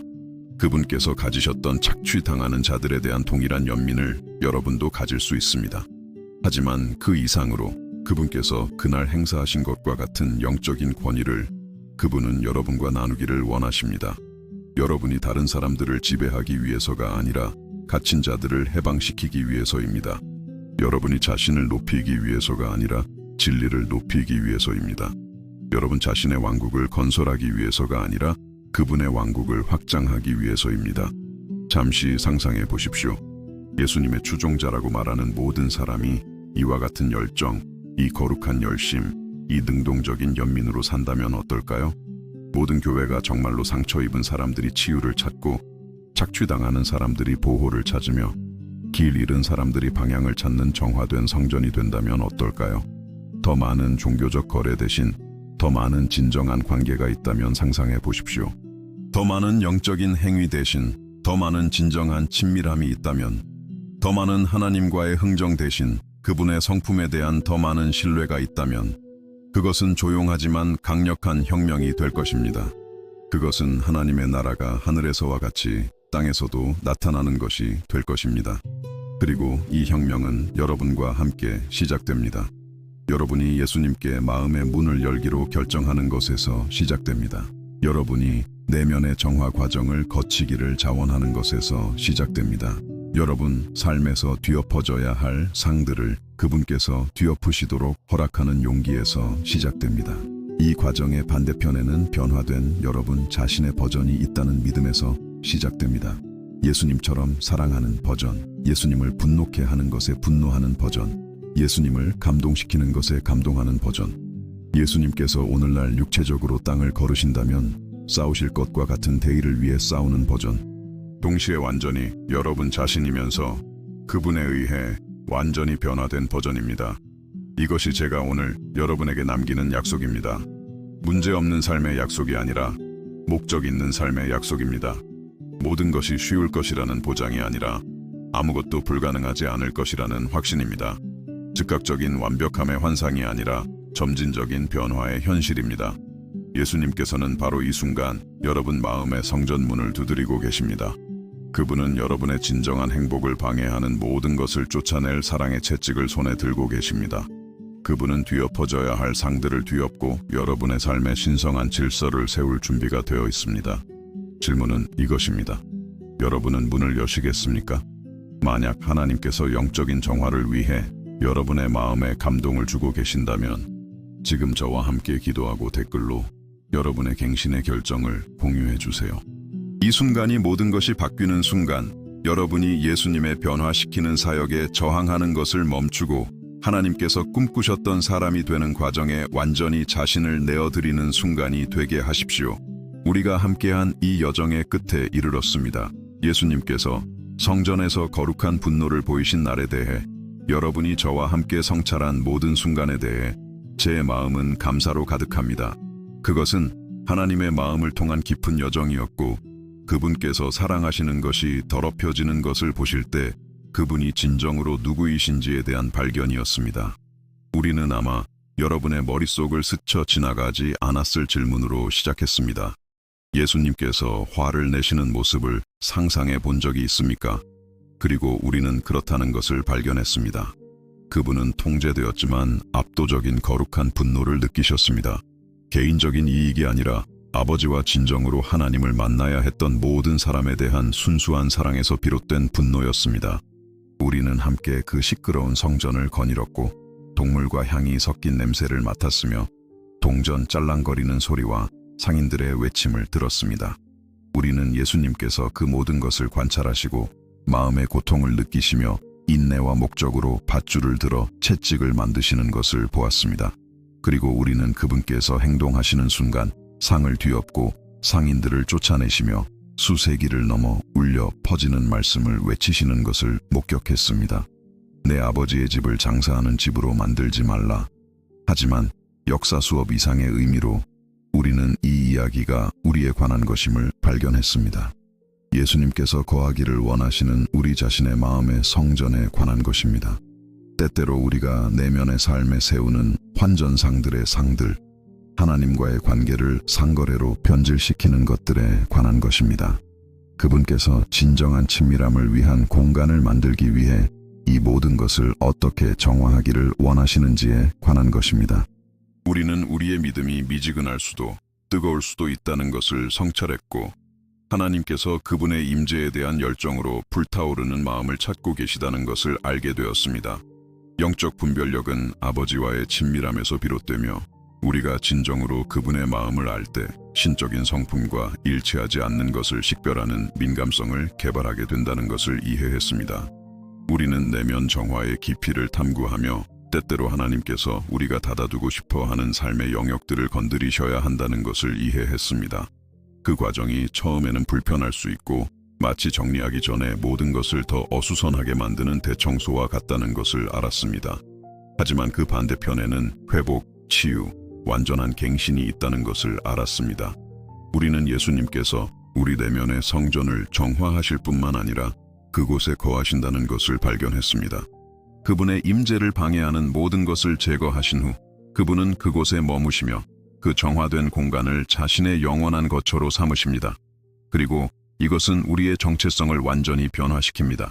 그분께서 가지셨던 착취당하는 자들에 대한 동일한 연민을 여러분도 가질 수 있습니다. 하지만 그 이상으로 그분께서 그날 행사하신 것과 같은 영적인 권위를 그분은 여러분과 나누기를 원하십니다. 여러분이 다른 사람들을 지배하기 위해서가 아니라 갇힌 자들을 해방시키기 위해서입니다. 여러분이 자신을 높이기 위해서가 아니라 진리를 높이기 위해서입니다. 여러분 자신의 왕국을 건설하기 위해서가 아니라 그분의 왕국을 확장하기 위해서입니다. 잠시 상상해 보십시오. 예수님의 추종자라고 말하는 모든 사람이 이와 같은 열정, 이 거룩한 열심, 이 능동적인 연민으로 산다면 어떨까요? 모든 교회가 정말로 상처 입은 사람들이 치유를 찾고 착취당하는 사람들이 보호를 찾으며 길 잃은 사람들이 방향을 찾는 정화된 성전이 된다면 어떨까요? 더 많은 종교적 거래 대신 더 많은 진정한 관계가 있다면 상상해 보십시오. 더 많은 영적인 행위 대신 더 많은 진정한 친밀함이 있다면, 더 많은 하나님과의 흥정 대신 그분의 성품에 대한 더 많은 신뢰가 있다면 그것은 조용하지만 강력한 혁명이 될 것입니다. 그것은 하나님의 나라가 하늘에서와 같이 땅에서도 나타나는 것이 될 것입니다. 그리고 이 혁명은 여러분과 함께 시작됩니다. 여러분이 예수님께 마음의 문을 열기로 결정하는 것에서 시작됩니다. 여러분이 내면의 정화 과정을 거치기를 자원하는 것에서 시작됩니다. 여러분 삶에서 뒤엎어져야 할 상들을 그분께서 뒤엎으시도록 허락하는 용기에서 시작됩니다. 이 과정의 반대편에는 변화된 여러분 자신의 버전이 있다는 믿음에서 시작됩니다. 예수님처럼 사랑하는 버전, 예수님을 분노케 하는 것에 분노하는 버전, 예수님을 감동시키는 것에 감동하는 버전. 예수님께서 오늘날 육체적으로 땅을 걸으신다면 싸우실 것과 같은 대의를 위해 싸우는 버전. 동시에 완전히 여러분 자신이면서 그분에 의해 완전히 변화된 버전입니다. 이것이 제가 오늘 여러분에게 남기는 약속입니다. 문제없는 삶의 약속이 아니라 목적 있는 삶의 약속입니다. 모든 것이 쉬울 것이라는 보장이 아니라 아무것도 불가능하지 않을 것이라는 확신입니다. 즉각적인 완벽함의 환상이 아니라 점진적인 변화의 현실입니다. 예수님께서는 바로 이 순간 여러분 마음의 성전문을 두드리고 계십니다. 그분은 여러분의 진정한 행복을 방해하는 모든 것을 쫓아낼 사랑의 채찍을 손에 들고 계십니다. 그분은 뒤엎어져야 할 상들을 뒤엎고 여러분의 삶에 신성한 질서를 세울 준비가 되어 있습니다. 질문은 이것입니다. 여러분은 문을 여시겠습니까? 만약 하나님께서 영적인 정화를 위해 여러분의 마음에 감동을 주고 계신다면 지금 저와 함께 기도하고 댓글로 여러분의 갱신의 결정을 공유해 주세요. 이 순간이 모든 것이 바뀌는 순간, 여러분이 예수님의 변화시키는 사역에 저항하는 것을 멈추고 하나님께서 꿈꾸셨던 사람이 되는 과정에 완전히 자신을 내어드리는 순간이 되게 하십시오. 우리가 함께한 이 여정의 끝에 이르렀습니다. 예수님께서 성전에서 거룩한 분노를 보이신 날에 대해, 여러분이 저와 함께 성찰한 모든 순간에 대해 제 마음은 감사로 가득합니다. 그것은 하나님의 마음을 통한 깊은 여정이었고, 그분께서 사랑하시는 것이 더럽혀지는 것을 보실 때 그분이 진정으로 누구이신지에 대한 발견이었습니다. 우리는 아마 여러분의 머릿속을 스쳐 지나가지 않았을 질문으로 시작했습니다. 예수님께서 화를 내시는 모습을 상상해 본 적이 있습니까? 그리고 우리는 그렇다는 것을 발견했습니다. 그분은 통제되었지만 압도적인 거룩한 분노를 느끼셨습니다. 개인적인 이익이 아니라 아버지와 진정으로 하나님을 만나야 했던 모든 사람에 대한 순수한 사랑에서 비롯된 분노였습니다. 우리는 함께 그 시끄러운 성전을 거닐었고 동물과 향이 섞인 냄새를 맡았으며 동전 짤랑거리는 소리와 상인들의 외침을 들었습니다. 우리는 예수님께서 그 모든 것을 관찰하시고 마음의 고통을 느끼시며 인내와 목적으로 밧줄을 들어 채찍을 만드시는 것을 보았습니다. 그리고 우리는 그분께서 행동하시는 순간 상을 뒤엎고 상인들을 쫓아내시며 수세기를 넘어 울려 퍼지는 말씀을 외치시는 것을 목격했습니다. 내 아버지의 집을 장사하는 집으로 만들지 말라. 하지만 역사 수업 이상의 의미로 우리는 이 이야기가 우리에 관한 것임을 발견했습니다. 예수님께서 거하기를 원하시는 우리 자신의 마음의 성전에 관한 것입니다. 때때로 우리가 내면의 삶에 세우는 환전상들의 상들, 하나님과의 관계를 상거래로 변질시키는 것들에 관한 것입니다. 그분께서 진정한 친밀함을 위한 공간을 만들기 위해 이 모든 것을 어떻게 정화하기를 원하시는지에 관한 것입니다. 우리는 우리의 믿음이 미지근할 수도 뜨거울 수도 있다는 것을 성찰했고, 하나님께서 그분의 임재에 대한 열정으로 불타오르는 마음을 찾고 계시다는 것을 알게 되었습니다. 영적 분별력은 아버지와의 친밀함에서 비롯되며 우리가 진정으로 그분의 마음을 알 때 신적인 성품과 일치하지 않는 것을 식별하는 민감성을 개발하게 된다는 것을 이해했습니다. 우리는 내면 정화의 깊이를 탐구하며 때때로 하나님께서 우리가 닫아두고 싶어 하는 삶의 영역들을 건드리셔야 한다는 것을 이해했습니다. 그 과정이 처음에는 불편할 수 있고 마치 정리하기 전에 모든 것을 더 어수선하게 만드는 대청소와 같다는 것을 알았습니다. 하지만 그 반대편에는 회복, 치유, 완전한 갱신이 있다는 것을 알았습니다. 우리는 예수님께서 우리 내면의 성전을 정화하실 뿐만 아니라 그곳에 거하신다는 것을 발견했습니다. 그분의 임재를 방해하는 모든 것을 제거하신 후 그분은 그곳에 머무시며 그 정화된 공간을 자신의 영원한 거처로 삼으십니다. 그리고 이것은 우리의 정체성을 완전히 변화시킵니다.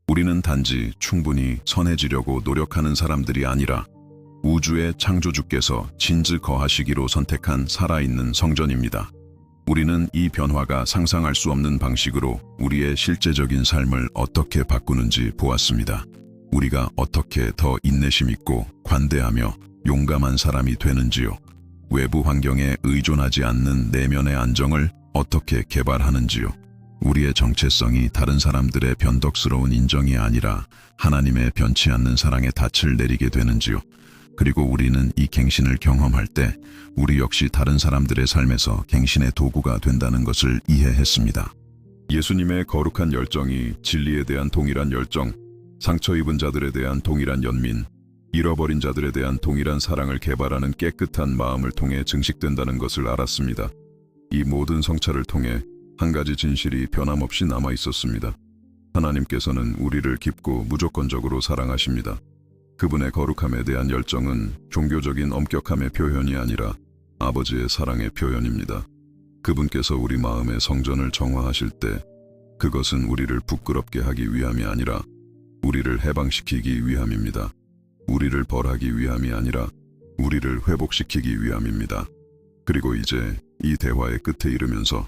우리는 단지 충분히 선해지려고 노력하는 사람들이 아니라 우주의 창조주께서 진즉 거하시기로 선택한 살아있는 성전입니다. 우리는 이 변화가 상상할 수 없는 방식으로 우리의 실제적인 삶을 어떻게 바꾸는지 보았습니다. 우리가 어떻게 더 인내심 있고 관대하며 용감한 사람이 되는지요. 외부 환경에 의존하지 않는 내면의 안정을 어떻게 개발하는지요. 우리의 정체성이 다른 사람들의 변덕스러운 인정이 아니라 하나님의 변치 않는 사랑의 닻을 내리게 되는지요. 그리고 우리는 이 갱신을 경험할 때 우리 역시 다른 사람들의 삶에서 갱신의 도구가 된다는 것을 이해했습니다. 예수님의 거룩한 열정이 진리에 대한 동일한 열정, 상처 입은 자들에 대한 동일한 연민, 잃어버린 자들에 대한 동일한 사랑을 개발하는 깨끗한 마음을 통해 증식된다는 것을 알았습니다. 이 모든 성찰을 통해 한 가지 진실이 변함없이 남아 있었습니다. 하나님께서는 우리를 깊고 무조건적으로 사랑하십니다. 그분의 거룩함에 대한 열정은 종교적인 엄격함의 표현이 아니라 아버지의 사랑의 표현입니다. 그분께서 우리 마음의 성전을 정화하실 때 그것은 우리를 부끄럽게 하기 위함이 아니라 우리를 해방시키기 위함입니다. 우리를 벌하기 위함이 아니라 우리를 회복시키기 위함입니다. 그리고 이제 이 대화의 끝에 이르면서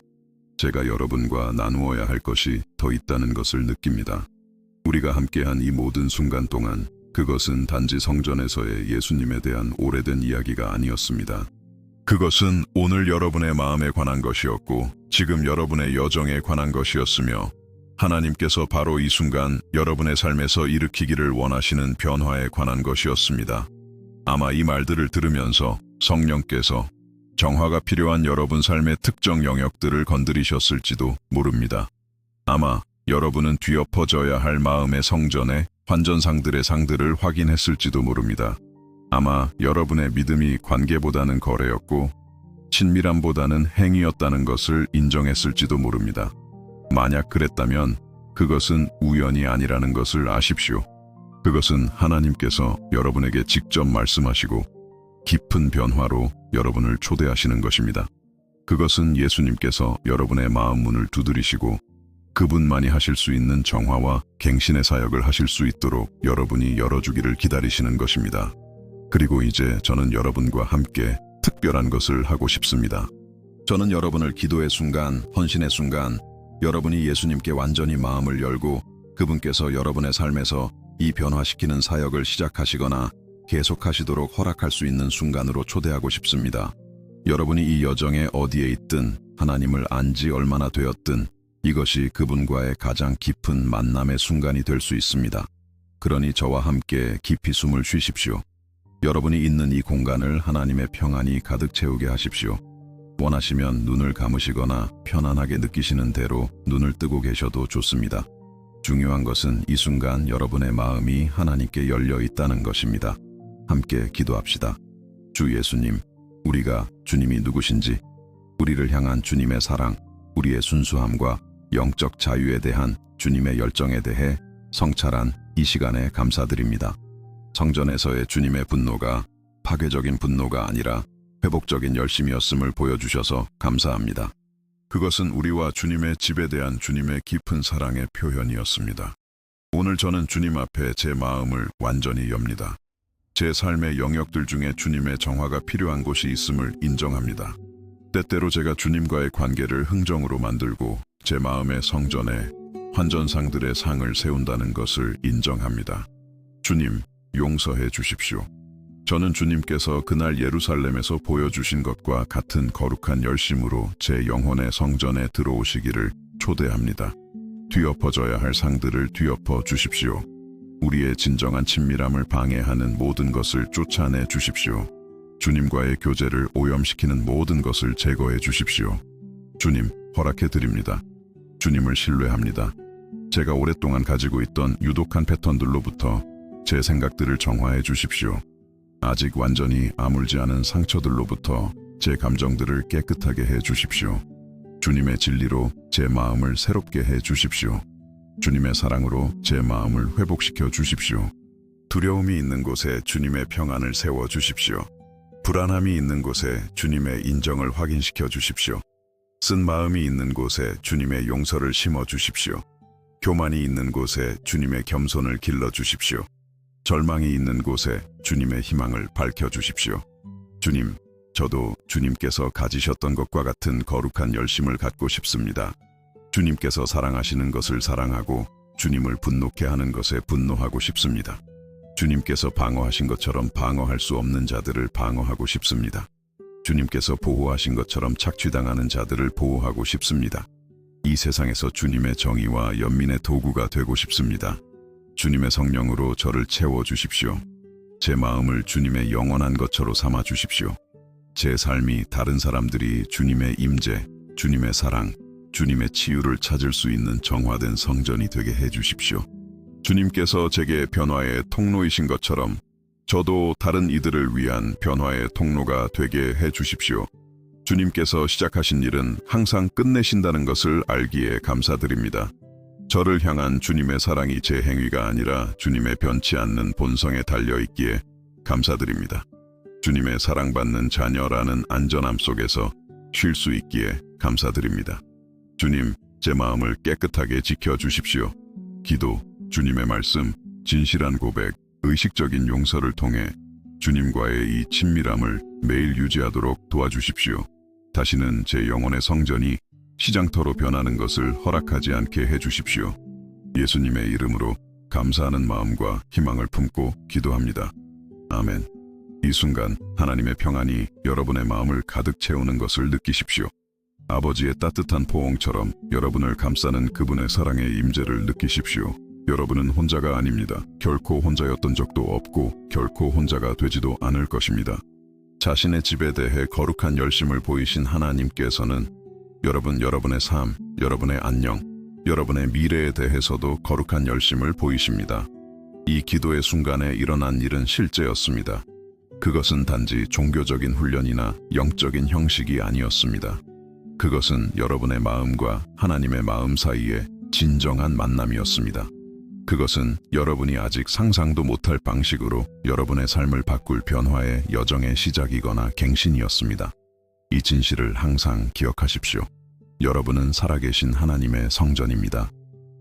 제가 여러분과 나누어야 할 것이 더 있다는 것을 느낍니다. 우리가 함께한 이 모든 순간 동안 그것은 단지 성전에서의 예수님에 대한 오래된 이야기가 아니었습니다. 그것은 오늘 여러분의 마음에 관한 것이었고 지금 여러분의 여정에 관한 것이었으며 하나님께서 바로 이 순간 여러분의 삶에서 일으키기를 원하시는 변화에 관한 것이었습니다. 아마 이 말들을 들으면서 성령께서 정화가 필요한 여러분 삶의 특정 영역들을 건드리셨을지도 모릅니다. 아마 여러분은 뒤엎어져야 할 마음의 성전에 환전상들의 상들을 확인했을지도 모릅니다. 아마 여러분의 믿음이 관계보다는 거래였고 친밀함보다는 행위였다는 것을 인정했을지도 모릅니다. 만약 그랬다면 그것은 우연이 아니라는 것을 아십시오. 그것은 하나님께서 여러분에게 직접 말씀하시고 깊은 변화로 여러분을 초대하시는 것입니다. 그것은 예수님께서 여러분의 마음 문을 두드리시고 그분만이 하실 수 있는 정화와 갱신의 사역을 하실 수 있도록 여러분이 열어주기를 기다리시는 것입니다. 그리고 이제 저는 여러분과 함께 특별한 것을 하고 싶습니다. 저는 여러분을 기도의 순간, 헌신의 순간, 여러분이 예수님께 완전히 마음을 열고 그분께서 여러분의 삶에서 이 변화시키는 사역을 시작하시거나 계속하시도록 허락할 수 있는 순간으로 초대하고 싶습니다. 여러분이 이 여정에 어디에 있든 하나님을 안 지 얼마나 되었든 이것이 그분과의 가장 깊은 만남의 순간이 될 수 있습니다. 그러니 저와 함께 깊이 숨을 쉬십시오. 여러분이 있는 이 공간을 하나님의 평안이 가득 채우게 하십시오. 원하시면 눈을 감으시거나 편안하게 느끼시는 대로 눈을 뜨고 계셔도 좋습니다. 중요한 것은 이 순간 여러분의 마음이 하나님께 열려 있다는 것입니다. 함께 기도합시다. 주 예수님, 우리가 주님이 누구신지, 우리를 향한 주님의 사랑, 우리의 순수함과 영적 자유에 대한 주님의 열정에 대해 성찰한 이 시간에 감사드립니다. 성전에서의 주님의 분노가 파괴적인 분노가 아니라 회복적인 열심이었음을 보여주셔서 감사합니다. 그것은 우리와 주님의 집에 대한 주님의 깊은 사랑의 표현이었습니다. 오늘 저는 주님 앞에 제 마음을 완전히 엽니다. 제 삶의 영역들 중에 주님의 정화가 필요한 곳이 있음을 인정합니다. 때때로 제가 주님과의 관계를 흥정으로 만들고 제 마음의 성전에 환전상들의 상을 세운다는 것을 인정합니다. 주님, 용서해 주십시오. 저는 주님께서 그날 예루살렘에서 보여주신 것과 같은 거룩한 열심으로 제 영혼의 성전에 들어오시기를 초대합니다. 뒤엎어져야 할 상들을 뒤엎어 주십시오. 우리의 진정한 친밀함을 방해하는 모든 것을 쫓아내 주십시오. 주님과의 교제를 오염시키는 모든 것을 제거해 주십시오. 주님, 허락해 드립니다. 주님을 신뢰합니다. 제가 오랫동안 가지고 있던 유독한 패턴들로부터 제 생각들을 정화해 주십시오. 아직 완전히 아물지 않은 상처들로부터 제 감정들을 깨끗하게 해 주십시오. 주님의 진리로 제 마음을 새롭게 해 주십시오. 주님의 사랑으로 제 마음을 회복시켜 주십시오. 두려움이 있는 곳에 주님의 평안을 세워 주십시오. 불안함이 있는 곳에 주님의 인정을 확인시켜 주십시오. 쓴 마음이 있는 곳에 주님의 용서를 심어 주십시오. 교만이 있는 곳에 주님의 겸손을 길러 주십시오. 절망이 있는 곳에 주님의 희망을 밝혀 주십시오. 주님, 저도 주님께서 가지셨던 것과 같은 거룩한 열심을 갖고 싶습니다. 주님께서 사랑하시는 것을 사랑하고 주님을 분노케 하는 것에 분노하고 싶습니다. 주님께서 방어하신 것처럼 방어할 수 없는 자들을 방어하고 싶습니다. 주님께서 보호하신 것처럼 착취당하는 자들을 보호하고 싶습니다. 이 세상에서 주님의 정의와 연민의 도구가 되고 싶습니다. 주님의 성령으로 저를 채워 주십시오. 제 마음을 주님의 영원한 것처로 삼아 주십시오. 제 삶이 다른 사람들이 주님의 임재, 주님의 사랑, 주님의 치유를 찾을 수 있는 정화된 성전이 되게 해주십시오. 주님께서 제게 변화의 통로이신 것처럼 저도 다른 이들을 위한 변화의 통로가 되게 해주십시오. 주님께서 시작하신 일은 항상 끝내신다는 것을 알기에 감사드립니다. 저를 향한 주님의 사랑이 제 행위가 아니라 주님의 변치 않는 본성에 달려있기에 감사드립니다. 주님의 사랑받는 자녀라는 안전함 속에서 쉴 수 있기에 감사드립니다. 주님, 제 마음을 깨끗하게 지켜주십시오. 기도, 주님의 말씀, 진실한 고백, 의식적인 용서를 통해 주님과의 이 친밀함을 매일 유지하도록 도와주십시오. 다시는 제 영혼의 성전이 시장터로 변하는 것을 허락하지 않게 해주십시오. 예수님의 이름으로 감사하는 마음과 희망을 품고 기도합니다. 아멘. 이 순간 하나님의 평안이 여러분의 마음을 가득 채우는 것을 느끼십시오. 아버지의 따뜻한 포옹처럼 여러분을 감싸는 그분의 사랑의 임재를 느끼십시오. 여러분은 혼자가 아닙니다. 결코 혼자였던 적도 없고 결코 혼자가 되지도 않을 것입니다. 자신의 집에 대해 거룩한 열심을 보이신 하나님께서는 여러분의 삶, 여러분의 안녕, 여러분의 미래에 대해서도 거룩한 열심을 보이십니다. 이 기도의 순간에 일어난 일은 실제였습니다. 그것은 단지 종교적인 훈련이나 영적인 형식이 아니었습니다. 그것은 여러분의 마음과 하나님의 마음 사이의 진정한 만남이었습니다. 그것은 여러분이 아직 상상도 못할 방식으로 여러분의 삶을 바꿀 변화의 여정의 시작이거나 갱신이었습니다. 이 진실을 항상 기억하십시오. 여러분은 살아계신 하나님의 성전입니다.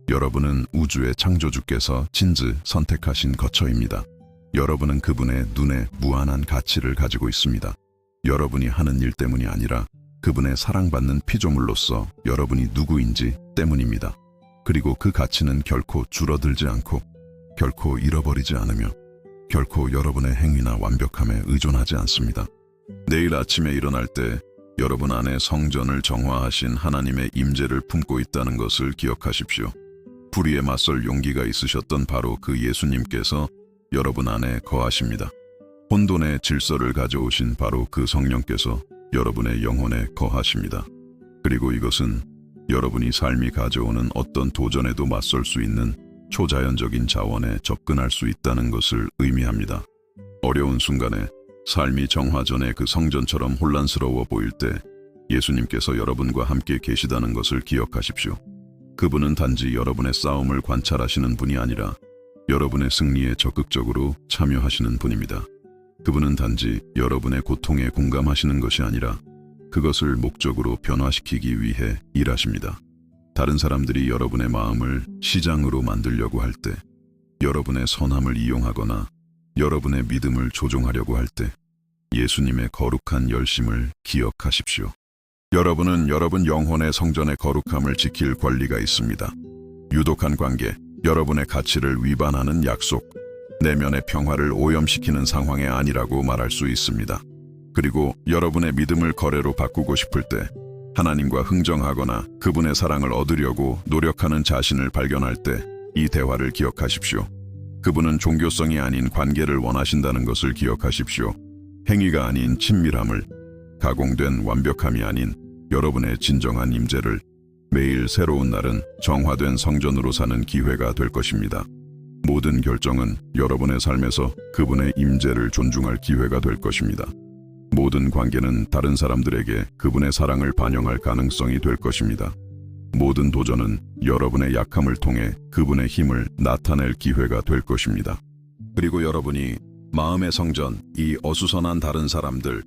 여러분은 우주의 창조주께서 친즈 선택하신 거처입니다. 여러분은 그분의 눈에 무한한 가치를 가지고 있습니다. 여러분이 하는 일 때문이 아니라 그분의 사랑받는 피조물로서 여러분이 누구인지 때문입니다. 그리고 그 가치는 결코 줄어들지 않고 결코 잃어버리지 않으며 결코 여러분의 행위나 완벽함에 의존하지 않습니다. 내일 아침에 일어날 때 여러분 안에 성전을 정화하신 하나님의 임재를 품고 있다는 것을 기억하십시오. 불의에 맞설 용기가 있으셨던 바로 그 예수님께서 여러분 안에 거하십니다. 혼돈의 질서를 가져오신 바로 그 성령께서 여러분의 영혼에 거하십니다. 그리고 이것은 여러분이 삶이 가져오는 어떤 도전에도 맞설 수 있는 초자연적인 자원에 접근할 수 있다는 것을 의미합니다. 어려운 순간에 삶이 정화 전에 그 성전처럼 혼란스러워 보일 때 예수님께서 여러분과 함께 계시다는 것을 기억하십시오. 그분은 단지 여러분의 싸움을 관찰하시는 분이 아니라 여러분의 승리에 적극적으로 참여하시는 분입니다. 그분은 단지 여러분의 고통에 공감하시는 것이 아니라 그것을 목적으로 변화시키기 위해 일하십니다. 다른 사람들이 여러분의 마음을 시장으로 만들려고 할 때, 여러분의 선함을 이용하거나 여러분의 믿음을 조종하려고 할 때 예수님의 거룩한 열심을 기억하십시오. 여러분은 여러분 영혼의 성전의 거룩함을 지킬 권리가 있습니다. 유독한 관계, 여러분의 가치를 위반하는 약속, 내면의 평화를 오염시키는 상황이 아니라고 말할 수 있습니다. 그리고 여러분의 믿음을 거래로 바꾸고 싶을 때 하나님과 흥정하거나 그분의 사랑을 얻으려고 노력하는 자신을 발견할 때 이 대화를 기억하십시오. 그분은 종교성이 아닌 관계를 원하신다는 것을 기억하십시오. 행위가 아닌 친밀함을, 가공된 완벽함이 아닌 여러분의 진정한 임재를 매일 새로운 날은 정화된 성전으로 사는 기회가 될 것입니다. 모든 결정은 여러분의 삶에서 그분의 임재를 존중할 기회가 될 것입니다. 모든 관계는 다른 사람들에게 그분의 사랑을 반영할 가능성이 될 것입니다. 모든 도전은 여러분의 약함을 통해 그분의 힘을 나타낼 기회가 될 것입니다. 그리고 여러분이 마음의 성전, 이 어수선한 다른 사람들,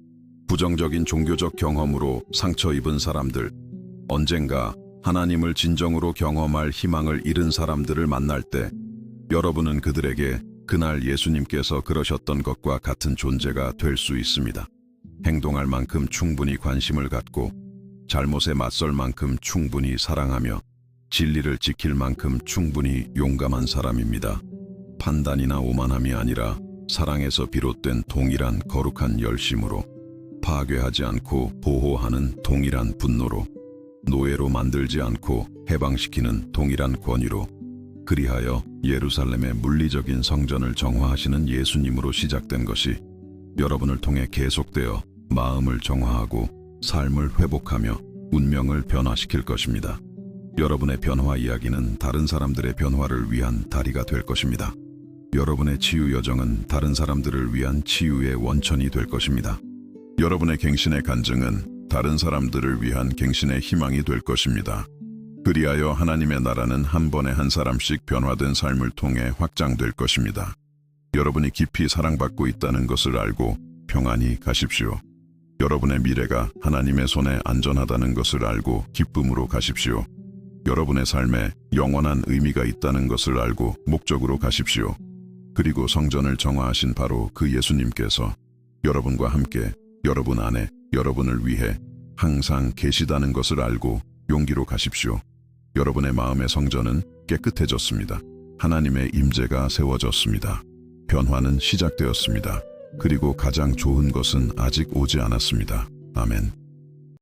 부정적인 종교적 경험으로 상처 입은 사람들, 언젠가 하나님을 진정으로 경험할 희망을 잃은 사람들을 만날 때 여러분은 그들에게 그날 예수님께서 그러셨던 것과 같은 존재가 될 수 있습니다. 행동할 만큼 충분히 관심을 갖고 잘못에 맞설 만큼 충분히 사랑하며 진리를 지킬 만큼 충분히 용감한 사람입니다. 판단이나 오만함이 아니라 사랑에서 비롯된 동일한 거룩한 열심으로, 파괴하지 않고 보호하는 동일한 분노로, 노예로 만들지 않고 해방시키는 동일한 권위로, 그리하여 예루살렘의 물리적인 성전을 정화하시는 예수님으로 시작된 것이 여러분을 통해 계속되어 마음을 정화하고 삶을 회복하며 운명을 변화시킬 것입니다. 여러분의 변화 이야기는 다른 사람들의 변화를 위한 다리가 될 것입니다. 여러분의 치유 여정은 다른 사람들을 위한 치유의 원천이 될 것입니다. 여러분의 갱신의 간증은 다른 사람들을 위한 갱신의 희망이 될 것입니다. 그리하여 하나님의 나라는 한 번에 한 사람씩 변화된 삶을 통해 확장될 것입니다. 여러분이 깊이 사랑받고 있다는 것을 알고 평안히 가십시오. 여러분의 미래가 하나님의 손에 안전하다는 것을 알고 기쁨으로 가십시오. 여러분의 삶에 영원한 의미가 있다는 것을 알고 목적으로 가십시오. 그리고 성전을 정화하신 바로 그 예수님께서 여러분과 함께 여러분 안에 여러분을 위해 항상 계시다는 것을 알고 용기로 가십시오. 여러분의 마음의 성전은 깨끗해졌습니다. 하나님의 임재가 세워졌습니다. 변화는 시작되었습니다. 그리고 가장 좋은 것은 아직 오지 않았습니다. 아멘.